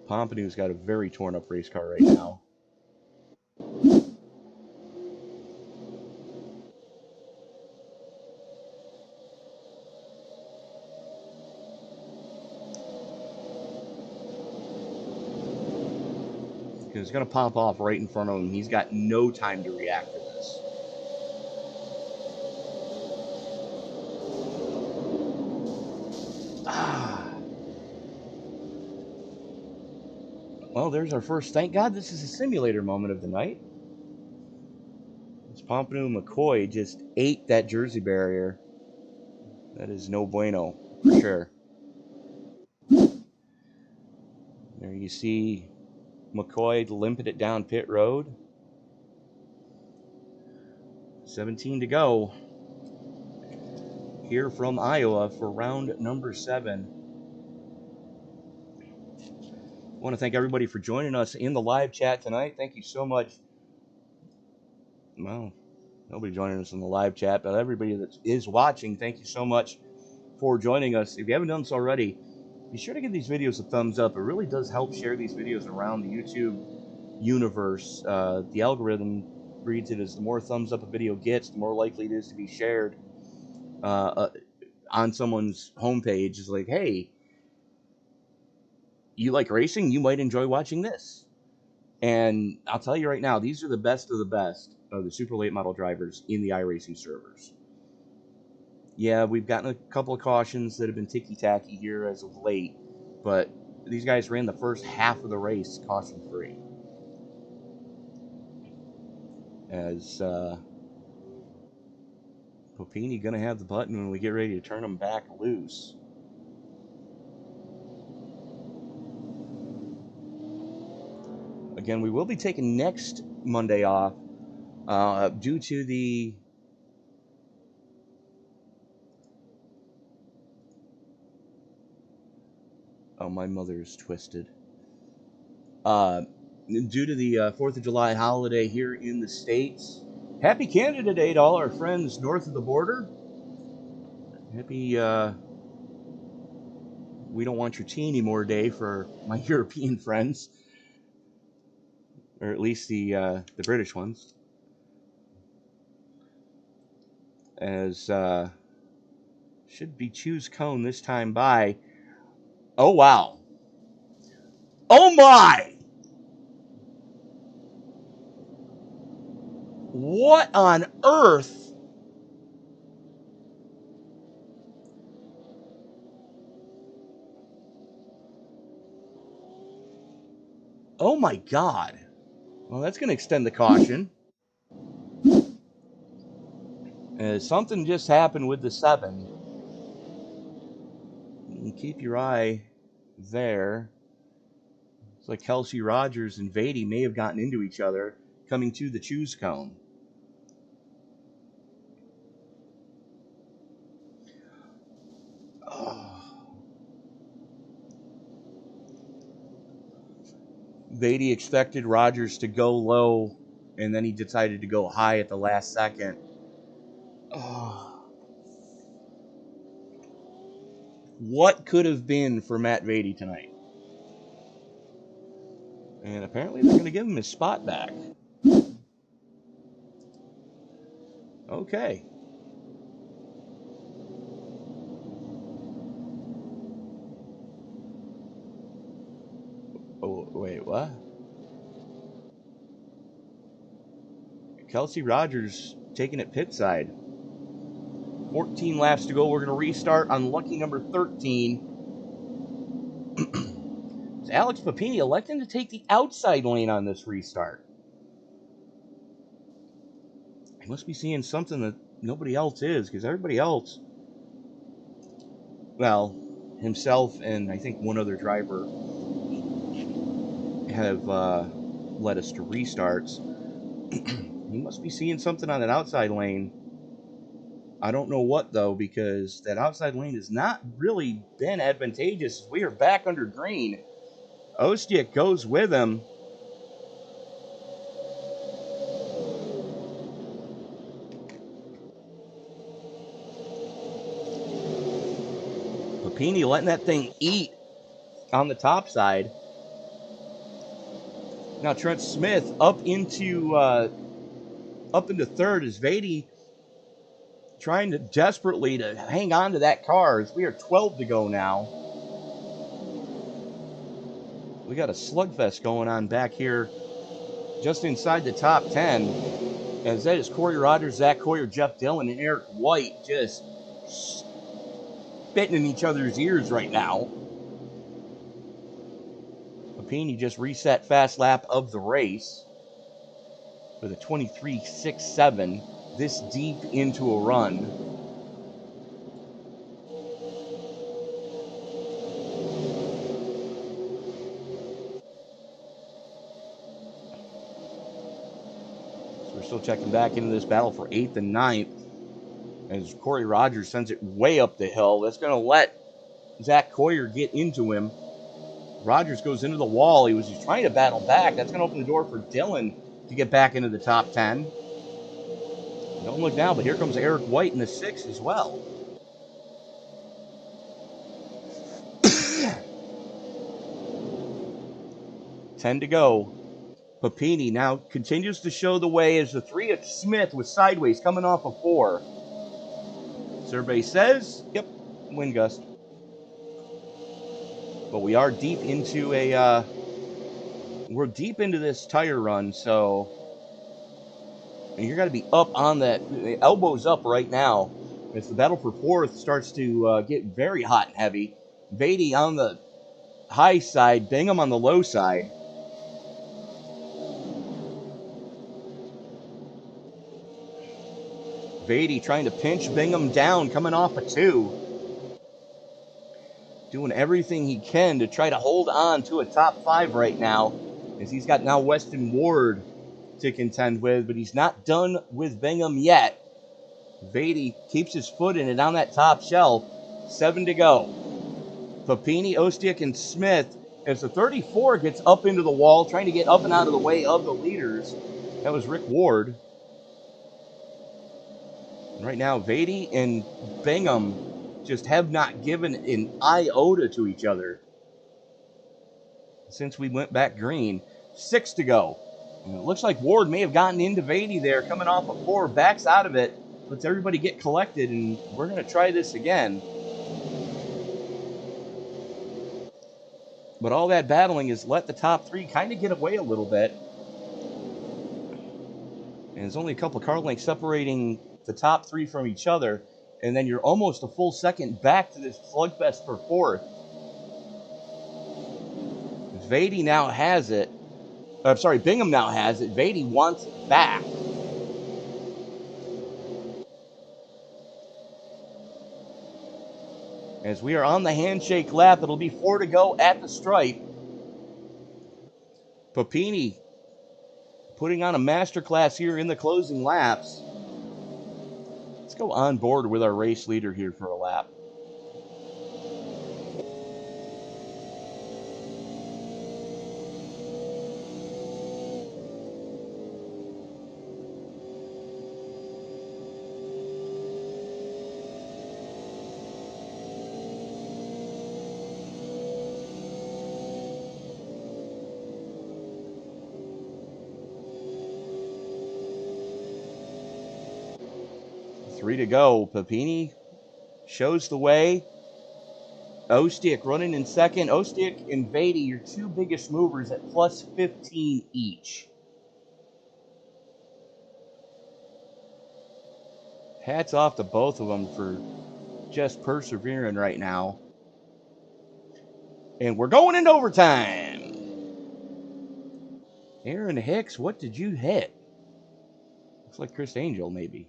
Pompanu's got a very torn up race car right now. It's going to pop off right in front of him. He's got no time to react to this. Well, there's our first. Thank God this is a simulator moment of the night. It's Pompano McCoy just ate that jersey barrier. That is no bueno, for sure. There you see McCoy limping it down pit road. 17 to go here from Iowa for round number 7. I want to thank everybody for joining us in the live chat tonight. Thank you so much. Well, nobody joining us in the live chat, but everybody that is watching, thank you so much for joining us. If you haven't done so already, be sure to give these videos a thumbs up. It really does help share these videos around the YouTube universe. The algorithm reads it as the more thumbs up a video gets, the more likely it is to be shared on someone's homepage. It's like, hey, you like racing? You might enjoy watching this. And I'll tell you right now, these are the best of the super late model drivers in the iRacing servers. Yeah, we've gotten a couple of cautions that have been ticky-tacky here as of late, but these guys ran the first half of the race caution-free. As Popini going to have the button when we get ready to turn them back loose. Again, we will be taking next Monday off due to the my mother is twisted. Due to the 4th of July holiday here in the States. Happy Canada Day to all our friends north of the border. Happy We Don't Want Your Tea Anymore Day for my European friends. Or at least the British ones. As should be choose cone this time by. Oh wow. Oh my! What on earth? Oh my God. Well, that's going to extend the caution. Something just happened with the 7. Keep your eye there. It's like Kelsey Rogers and Vady may have gotten into each other coming to the choose cone. Vady expected Rogers to go low, and then he decided to go high at the last second. What could have been for Matt Vady tonight? And apparently they're going to give him his spot back. Okay. Oh, wait, what? Kelsey Rogers taking it pit side. 14 laps to go. We're going to restart on lucky number 13. Is Alex Papini electing to take the outside lane on this restart? He must be seeing something that nobody else is, because everybody else, well, himself and I think one other driver have led us to restarts. He must be seeing something on that outside lane. I don't know what, though, because that outside lane has not really been advantageous. We are back under green. Ostiak goes with him. Papini letting that thing eat on the top side. Now Trent Smith up into third as Vady trying to desperately to hang on to that car as we are 12 to go now. We got a slugfest going on back here just inside the top 10. As that is Corey Rogers, Zach Coyer, Jeff Dillon, and Eric White just spitting in each other's ears right now. Papini just reset fast lap of the race with a 23.67 this deep into a run. So we're still checking back into this battle for 8th and 9th as Corey Rogers sends it way up the hill. That's going to let Zach Coyer get into him. Rogers goes into the wall. He was just trying to battle back. That's going to open the door for Dillon to get back into the top 10. Don't look now, but here comes Eric White in the 6 as well. Ten to go. Papini now continues to show the way as the 3 at Smith was sideways coming off a 4. Survey says, yep, wind gust. But we are deep into we're deep into this tire run, so you're going to be up on that, elbows up right now as the battle for 4th starts to get very hot and heavy. Vady on the high side, Bingham on the low side. Vady trying to pinch Bingham down, coming off a 2. Doing everything he can to try to hold on to a top 5 right now, as he's got now Weston Ward to contend with, but he's not done with Bingham yet. Vady keeps his foot in it on that top shelf. 7 to go. Papini, Ostiak, and Smith as the 34 gets up into the wall, trying to get up and out of the way of the leaders. That was Rick Ward. And right now, Vady and Bingham just have not given an iota to each other since we went back green. 6 to go. And it looks like Ward may have gotten into Vady there, coming off a 4, backs out of it, lets everybody get collected, and we're going to try this again. But all that battling has let the top 3 kind of get away a little bit. And there's only a couple car lengths separating the top three from each other, and then you're almost a full second back to this slugfest for fourth. Vady now has it. I'm sorry, Bingham now has it. Vady wants it back. As we are on the handshake lap, it'll be 4 to go at the stripe. Papini putting on a masterclass here in the closing laps. Let's go on board with our race leader here for a lap. Three to go. Papini shows the way. Ostiak running in second. Ostiak and Vady, your two biggest movers at plus 15 each. Hats off to both of them for just persevering right now. And we're going into overtime. Aaron Hicks, what did you hit? Looks like Chris Angel, maybe.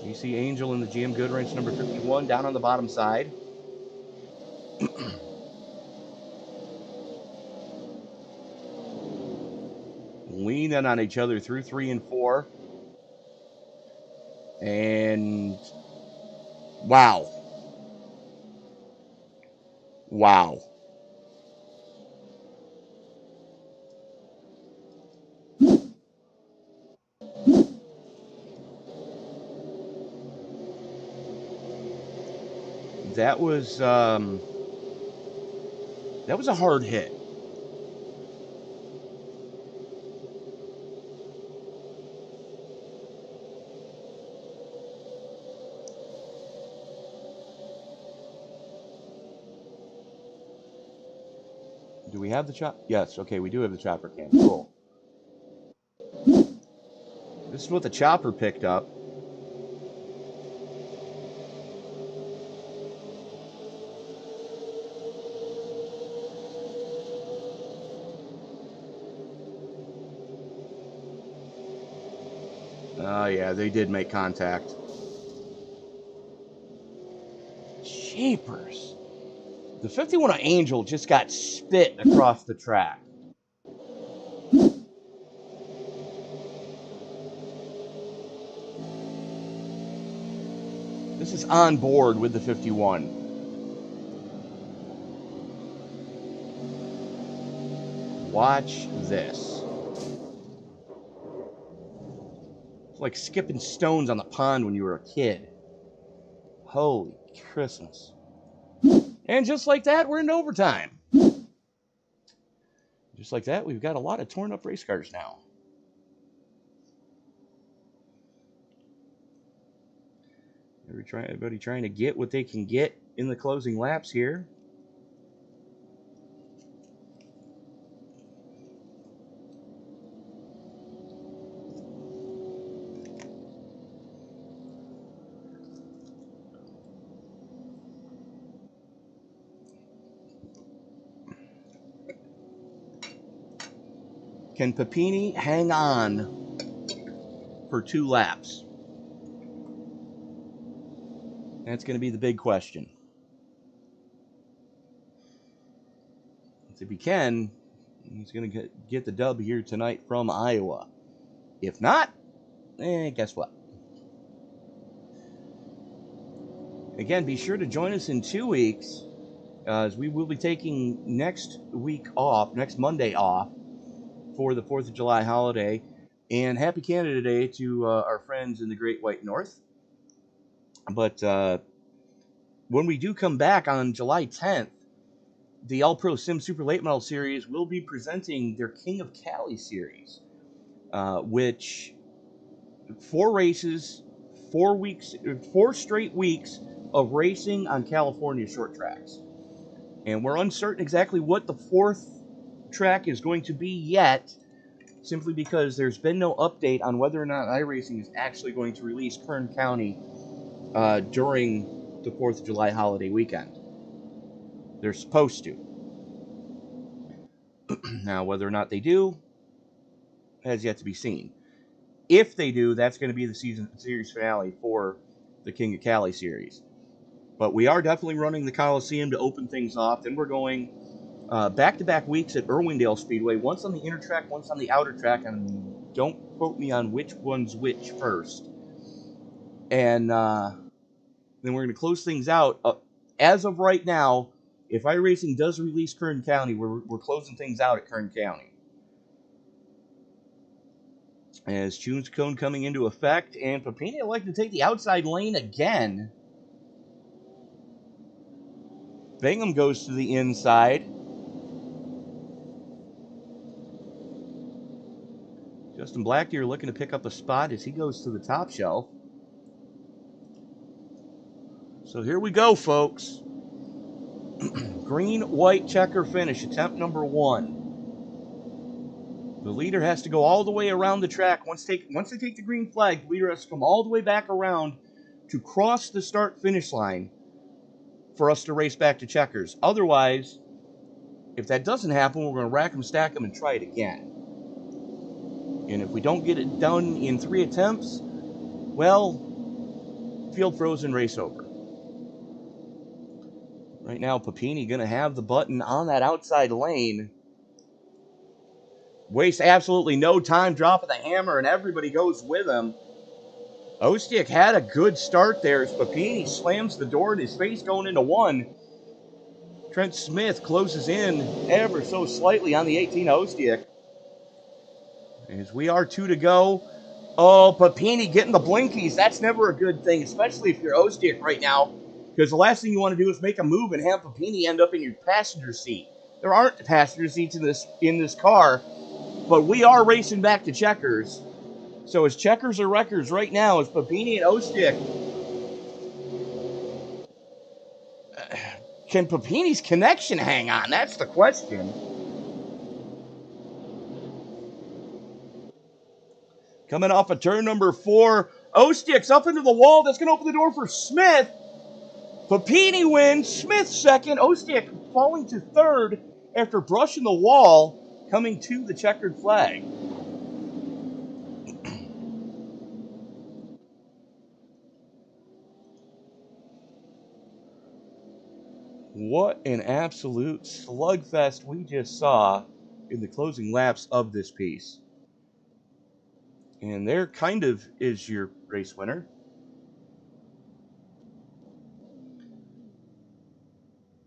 You see Angel in the GM Goodwrench number 51 down on the bottom side. Leaning on each other through 3 and 4. And wow. Wow. That was a hard hit. Do we have the chopper? Yes, okay, we do have the chopper cam. Cool. This is what the chopper picked up. Oh, yeah, they did make contact. Jeepers. The 51 of Angel just got spit across the track. This is on board with the 51. Watch this. It's like skipping stones on the pond when you were a kid. Holy Christmas. And just like that, we're in overtime. Just like that, we've got a lot of torn up race cars now. Everybody trying to get what they can get in the closing laps here. Can Papini hang on for 2 laps? That's going to be the big question. If he can, he's going to get the dub here tonight from Iowa. If not, guess what? Again, be sure to join us in 2 weeks, as we will be taking next week off, next Monday off, for the 4th of July holiday. And happy Canada Day to our friends in the Great White North. But when we do come back on July 10th, the All-Pro Sim Super Late Model Series will be presenting their King of Cali series, which 4 races, 4 straight weeks of racing on California short tracks. And we're uncertain exactly what the fourth track is going to be yet, simply because there's been no update on whether or not iRacing is actually going to release Kern County during the 4th of July holiday weekend. They're supposed to. Now, whether or not they do has yet to be seen. If they do, that's going to be the series finale for the King of Cali series. But we are definitely running the Coliseum to open things off. Then we're going back-to-back weeks at Irwindale Speedway, once on the inner track, once on the outer track, and don't quote me on which one's which first. And then we're going to close things out. As of right now, if iRacing does release Kern County, we're closing things out at Kern County. As Tune's Cone coming into effect, and Papini would like to take the outside lane again. Bingham goes to the inside. Justin Blackdeer looking to pick up a spot as he goes to the top shelf. So here we go, folks. Green-white checker finish, attempt number 1. The leader has to go all the way around the track. Once they take the green flag, the leader has to come all the way back around to cross the start-finish line for us to race back to checkers. Otherwise, if that doesn't happen, we're going to rack them, stack them, and try it again. And if we don't get it done in 3 attempts, well, field frozen, race over. Right now, Papini going to have the button on that outside lane. Wastes absolutely no time dropping the hammer, and everybody goes with him. Ostiak had a good start there as Papini slams the door in his face going into 1. Trent Smith closes in ever so slightly on the 18 Ostiak. As we are 2 to go. Oh, Papini getting the blinkies. That's never a good thing, especially if you're Ostiak right now, because the last thing you want to do is make a move and have Papini end up in your passenger seat. There aren't passenger seats in this car, but we are racing back to checkers. So it's checkers or wreckers right now as Papini and Ostiak. Can Papini's connection hang on? That's the question. Coming off of turn number 4. Ostiak's up into the wall. That's going to open the door for Smith. Papini wins. Smith second. Ostiak falling to third after brushing the wall, coming to the checkered flag. What an absolute slugfest we just saw in the closing laps of this piece. And there kind of is your race winner.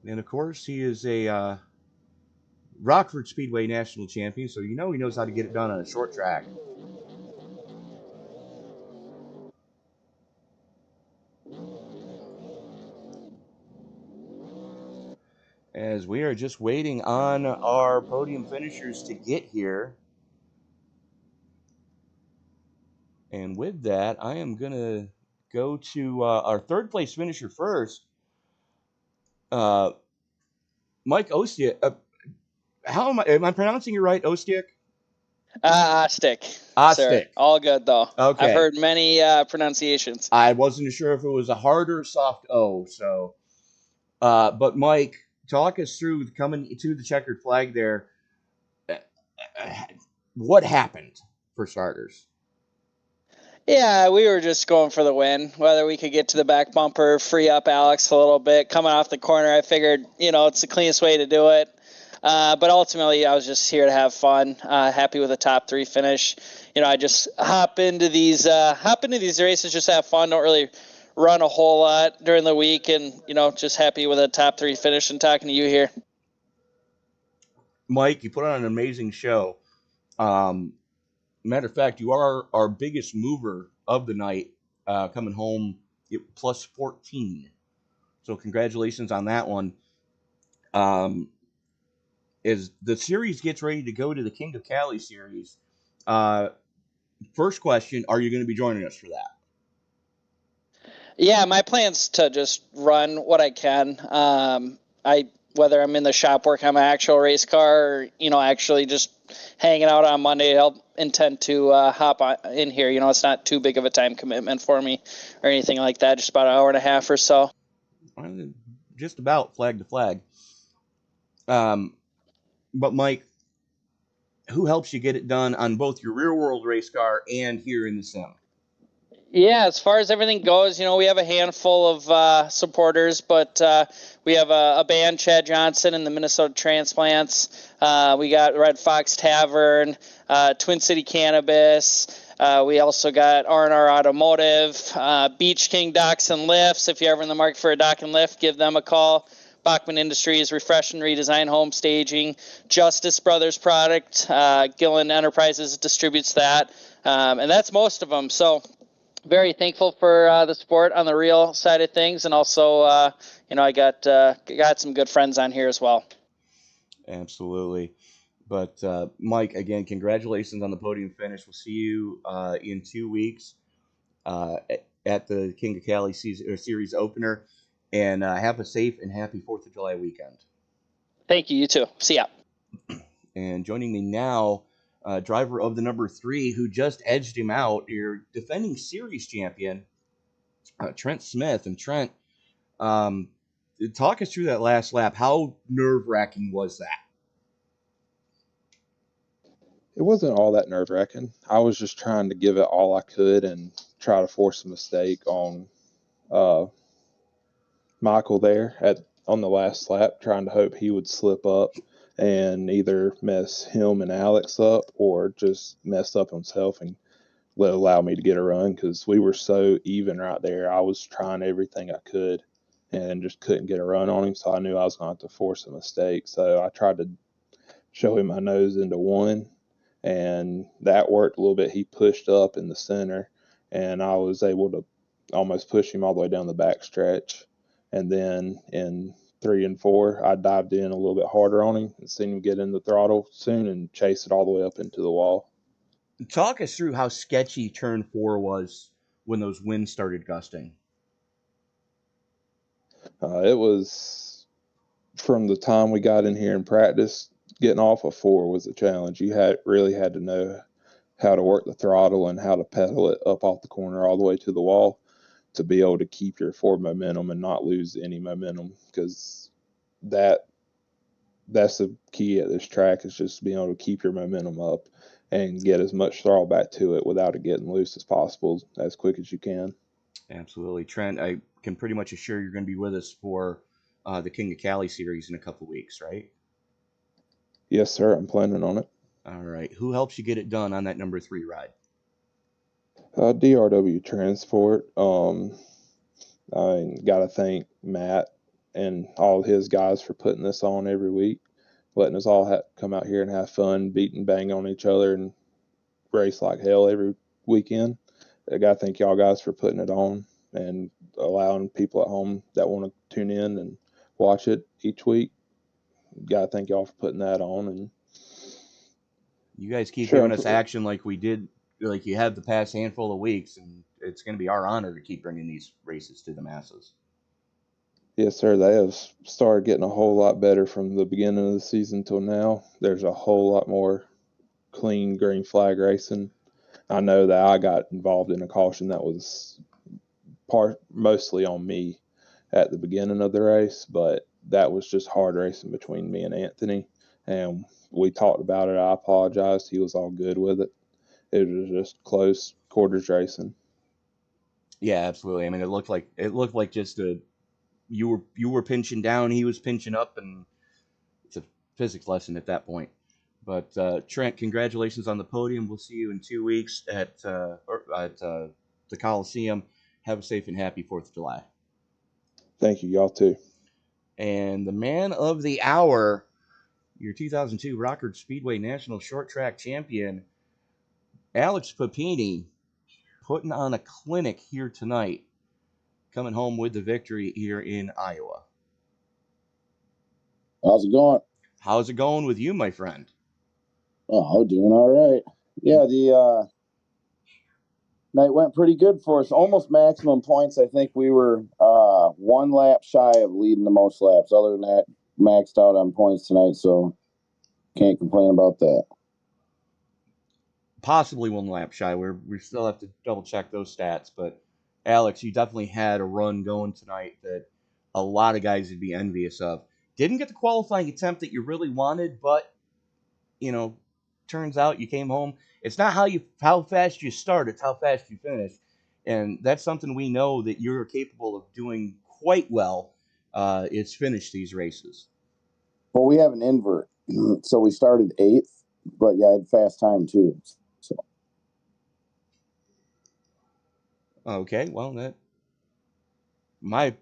And of course, he is a Rockford Speedway national champion, so you know he knows how to get it done on a short track. As we are just waiting on our podium finishers to get here. And with that, I am going to go to our third place finisher first. Mike Ostiak. How am I pronouncing it right, Ostiak? Ostiak. Ostiak. Sir. All good, though. Okay. I've heard many pronunciations. I wasn't sure if it was a hard or soft O, so. But Mike, talk us through coming to the checkered flag there. What happened, for starters? Yeah, we were just going for the win. Whether we could get to the back bumper, free up Alex a little bit. Coming off the corner, I figured, it's the cleanest way to do it. But ultimately, I was just here to have fun. Happy with a top 3 finish. I just hop into these races, just have fun. Don't really run a whole lot during the week, and just happy with a top 3 finish and talking to you here. Mike, you put on an amazing show. Matter of fact, you are our biggest mover of the night, coming home plus 14. So congratulations on that one. As the series gets ready to go to the King of Cali series, first question, are you going to be joining us for that? Yeah, my plan's to just run what I can. I whether I'm in the shop working on my actual race car or, actually just hanging out on Monday, I'll intend to hop in here. It's not too big of a time commitment for me or anything like that, just about an hour and a half or so. Just about flag to flag. But Mike, who helps you get it done on both your real world race car and here in the sim? Yeah, as far as everything goes, we have a handful of supporters, but we have a band, Chad Johnson and the Minnesota Transplants. We got Red Fox Tavern, Twin City Cannabis. We also got R&R Automotive, Beach King Docks and Lifts. If you're ever in the market for a dock and lift, give them a call. Bachman Industries, Refresh and Redesign Home Staging, Justice Brothers Product, Gillen Enterprises distributes that, and that's most of them. So very thankful for the support on the real side of things, and also, I got some good friends on here as well. Absolutely. But Mike, again, congratulations on the podium finish. We'll see you in 2 weeks at the King of Cali series opener, and have a safe and happy 4th of July weekend. Thank you. You too. See ya. And joining me now, driver of the number 3, who just edged him out, your defending series champion, Trent Smith. And Trent, talk us through that last lap. How nerve-wracking was that? It wasn't all that nerve-wracking. I was just trying to give it all I could and try to force a mistake on Michael there on the last lap, trying to hope he would slip up and either mess him and Alex up or just mess up himself and allow me to get a run, because we were so even right there. I was trying everything I could and just couldn't get a run on him, so I knew I was going to have to force a mistake. So I tried to show him my nose into one, and that worked a little bit. He pushed up in the center, and I was able to almost push him all the way down the back stretch. And then in 3 and 4, I dived in a little bit harder on him and seen him get in the throttle soon and chase it all the way up into the wall. Talk us through how sketchy turn 4 was when those winds started gusting. It was from the time we got in here in practice, getting off of 4 was a challenge. You really had to know how to work the throttle and how to pedal it up off the corner all the way to the wall to be able to keep your forward momentum and not lose any momentum, because that's the key at this track, is just being able to keep your momentum up and get as much throttle back to it without it getting loose as possible as quick as you can. Absolutely. Trent, I can pretty much assure you're going to be with us for the King of Cali series in a couple weeks, right? Yes, sir. I'm planning on it. All right. Who helps you get it done on that number 3 ride? DRW Transport. I got to thank Matt and all his guys for putting this on every week, letting us all come out here and have fun, beat and bang on each other and race like hell every weekend. I got to thank y'all guys for putting it on and allowing people at home that want to tune in and watch it each week. Got to thank y'all for putting that on. And you guys keep giving us action like we did, like you have the past handful of weeks, and it's going to be our honor to keep bringing these races to the masses. Yes, sir. They have started getting a whole lot better from the beginning of the season till now. There's a whole lot more clean green flag racing. I know that I got involved in a caution that was mostly on me at the beginning of the race, but that was just hard racing between me and Anthony, and we talked about it. I apologized. He was all good with it. It was just close quarters racing. Yeah, absolutely. I mean, it looked like just you were pinching down, he was pinching up, and it's a physics lesson at that point. But Trent, congratulations on the podium. We'll see you in 2 weeks at the Coliseum. Have a safe and happy 4th of July. Thank you. Y'all too. And the man of the hour, your 2002 Rockford Speedway National Short Track Champion, Alex Papini, putting on a clinic here tonight, coming home with the victory here in Iowa. How's it going? How's it going with you, my friend? Oh, doing all right. Yeah, the night went pretty good for us. Almost maximum points. I think we were 1 lap shy of leading the most laps. Other than that, maxed out on points tonight, so can't complain about that. Possibly 1 lap shy. We still have to double check those stats, but Alex, you definitely had a run going tonight that a lot of guys would be envious of. Didn't get the qualifying attempt that you really wanted, but turns out you came home. It's not how fast you start, it's how fast you finish. And that's something we know that you're capable of doing quite well, is finish these races. Well, we have an invert, so we started 8th, but yeah, I had fast time too. So Okay, well, my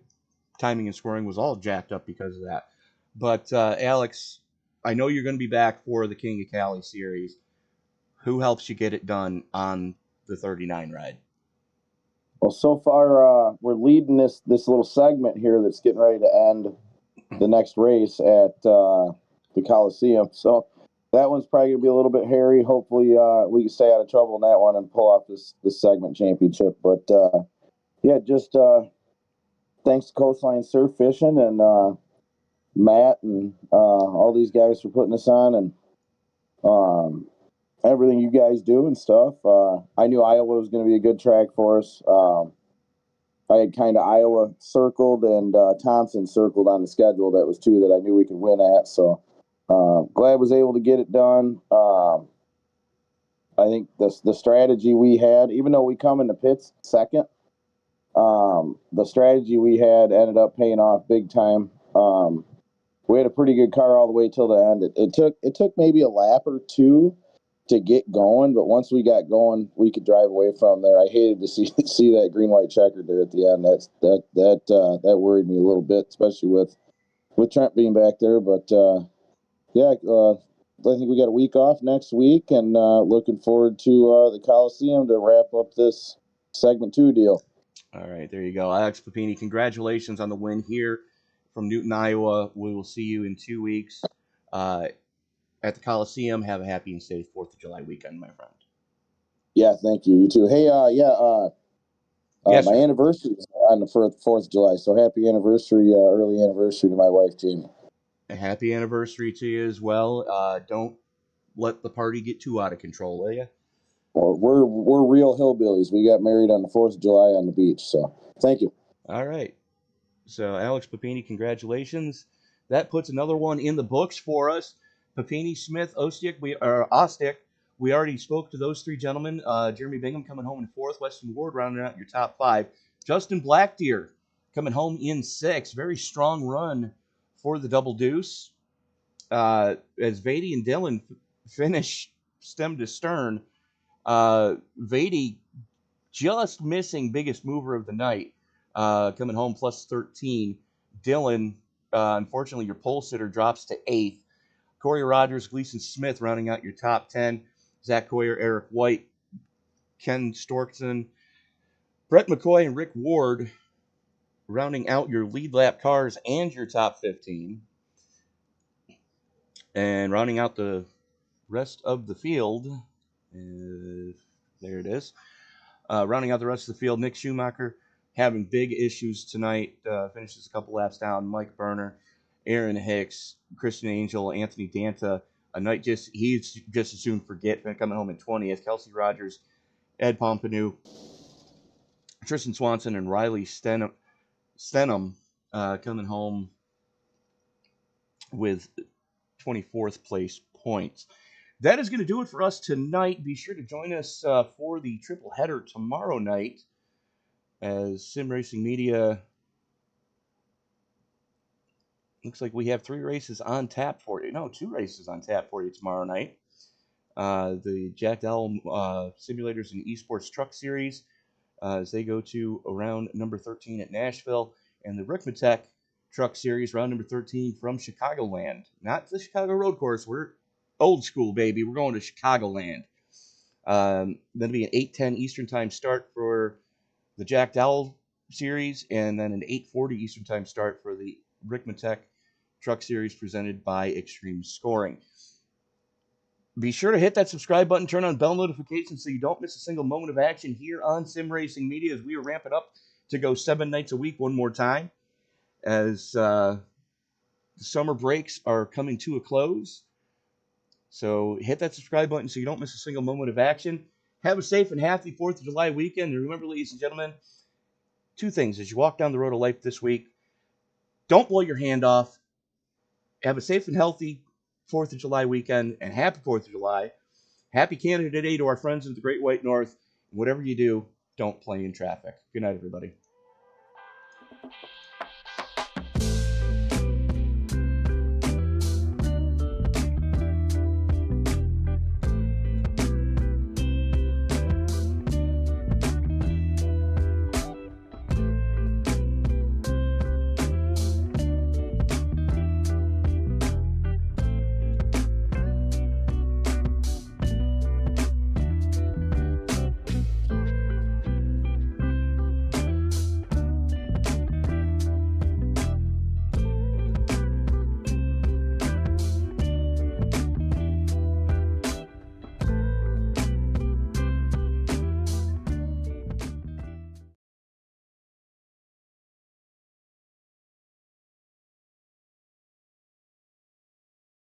timing and scoring was all jacked up because of that. But Alex, I know you're going to be back for the King of Cali series. Who helps you get it done on the 39 ride? well, so far we're leading this little segment here that's getting ready to end the next race at the Coliseum. So that one's probably gonna be a little bit hairy. Hopefully we can stay out of trouble in that one and pull off this segment championship. But yeah, just thanks to Coastline Surf Fishing and Matt and all these guys for putting us on, and everything you guys do and stuff. I knew Iowa was going to be a good track for us. I had kind of Iowa circled and Thompson circled on the schedule. That was 2 that I knew we could win at. So glad I was able to get it done. I think the strategy we had, even though we come in the pits second, the strategy we had ended up paying off big time. We had a pretty good car all the way till the end. It took maybe a lap or 2 to get going, but once we got going, we could drive away from there. I hated to see that green white checkered there at the end. That worried me a little bit, especially with Trent being back there. But yeah, I think we got a week off next week, and looking forward to the Coliseum to wrap up this segment 2 deal. All right, there you go, Alex Papini. Congratulations on the win here from Newton, Iowa. We will see you in 2 weeks at the Coliseum. Have a happy and safe 4th of July weekend, my friend. Yeah, thank you. You too. Hey, Yes, my sir. anniversary is on the 4th of July, so happy anniversary, early anniversary to my wife, Jamie. A happy anniversary to you as well. Don't let the party get too out of control, will you? Well, we're real hillbillies. We got married on the 4th of July on the beach, so thank you. All right. So, Alex Papini, congratulations. That puts another one in the books for us. Papini, Smith, Ostick, we already spoke to those 3 gentlemen. Jeremy Bingham coming home in 4th. Weston Ward rounding out your top 5. Justin Blackdeer coming home in 6th. Very strong run for the Double Deuce. As Vady and Dillon finish stem to stern. Vady just missing biggest mover of the night. Coming home plus 13. Dillon, unfortunately, your pole sitter drops to 8th. Corey Rogers, Gleason Smith rounding out your top 10. Zach Coyer, Eric White, Ken Storkson, Brett McCoy, and Rick Ward rounding out your lead lap cars and your top 15. And rounding out the rest of the field, there it is. Rounding out the rest of the field, Nick Schumacher having big issues tonight. Finishes a couple laps down. Mike Berner, Aaron Hicks, Christian Angel, Anthony Danta. He's just as soon forget coming home in 20th. Kelsey Rogers, Ed Pompanu, Tristan Swanson, and Riley Stenham coming home with 24th place points. That is going to do it for us tonight. Be sure to join us for the triple header tomorrow night as Sim Racing Media. Looks like we have 3 races on tap for you. No, 2 races on tap for you tomorrow night. The Jack Dowell Simulators and Esports Truck Series as they go to round number 13 at Nashville, and the Rickmatech Truck Series, round number 13 from Chicagoland. Not the Chicago Road Course. We're old school, baby. We're going to Chicagoland. That'll be an 8:10 Eastern Time start for the Jack Dowell Series, and then an 8:40 Eastern Time start for the Rickmatech Truck Series presented by Extreme Scoring. Be sure to hit that subscribe button, turn on bell notifications so you don't miss a single moment of action here on Sim Racing Media as we are ramping up to go 7 nights a week one more time. As the summer breaks are coming to a close. So hit that subscribe button so you don't miss a single moment of action. Have a safe and happy 4th of July weekend. And remember, ladies and gentlemen, 2 things as you walk down the road of life this week. Don't blow your hand off. Have a safe and healthy 4th of July weekend, and happy 4th of July. Happy Canada Day to our friends in the Great White North. Whatever you do, don't play in traffic. Good night, everybody.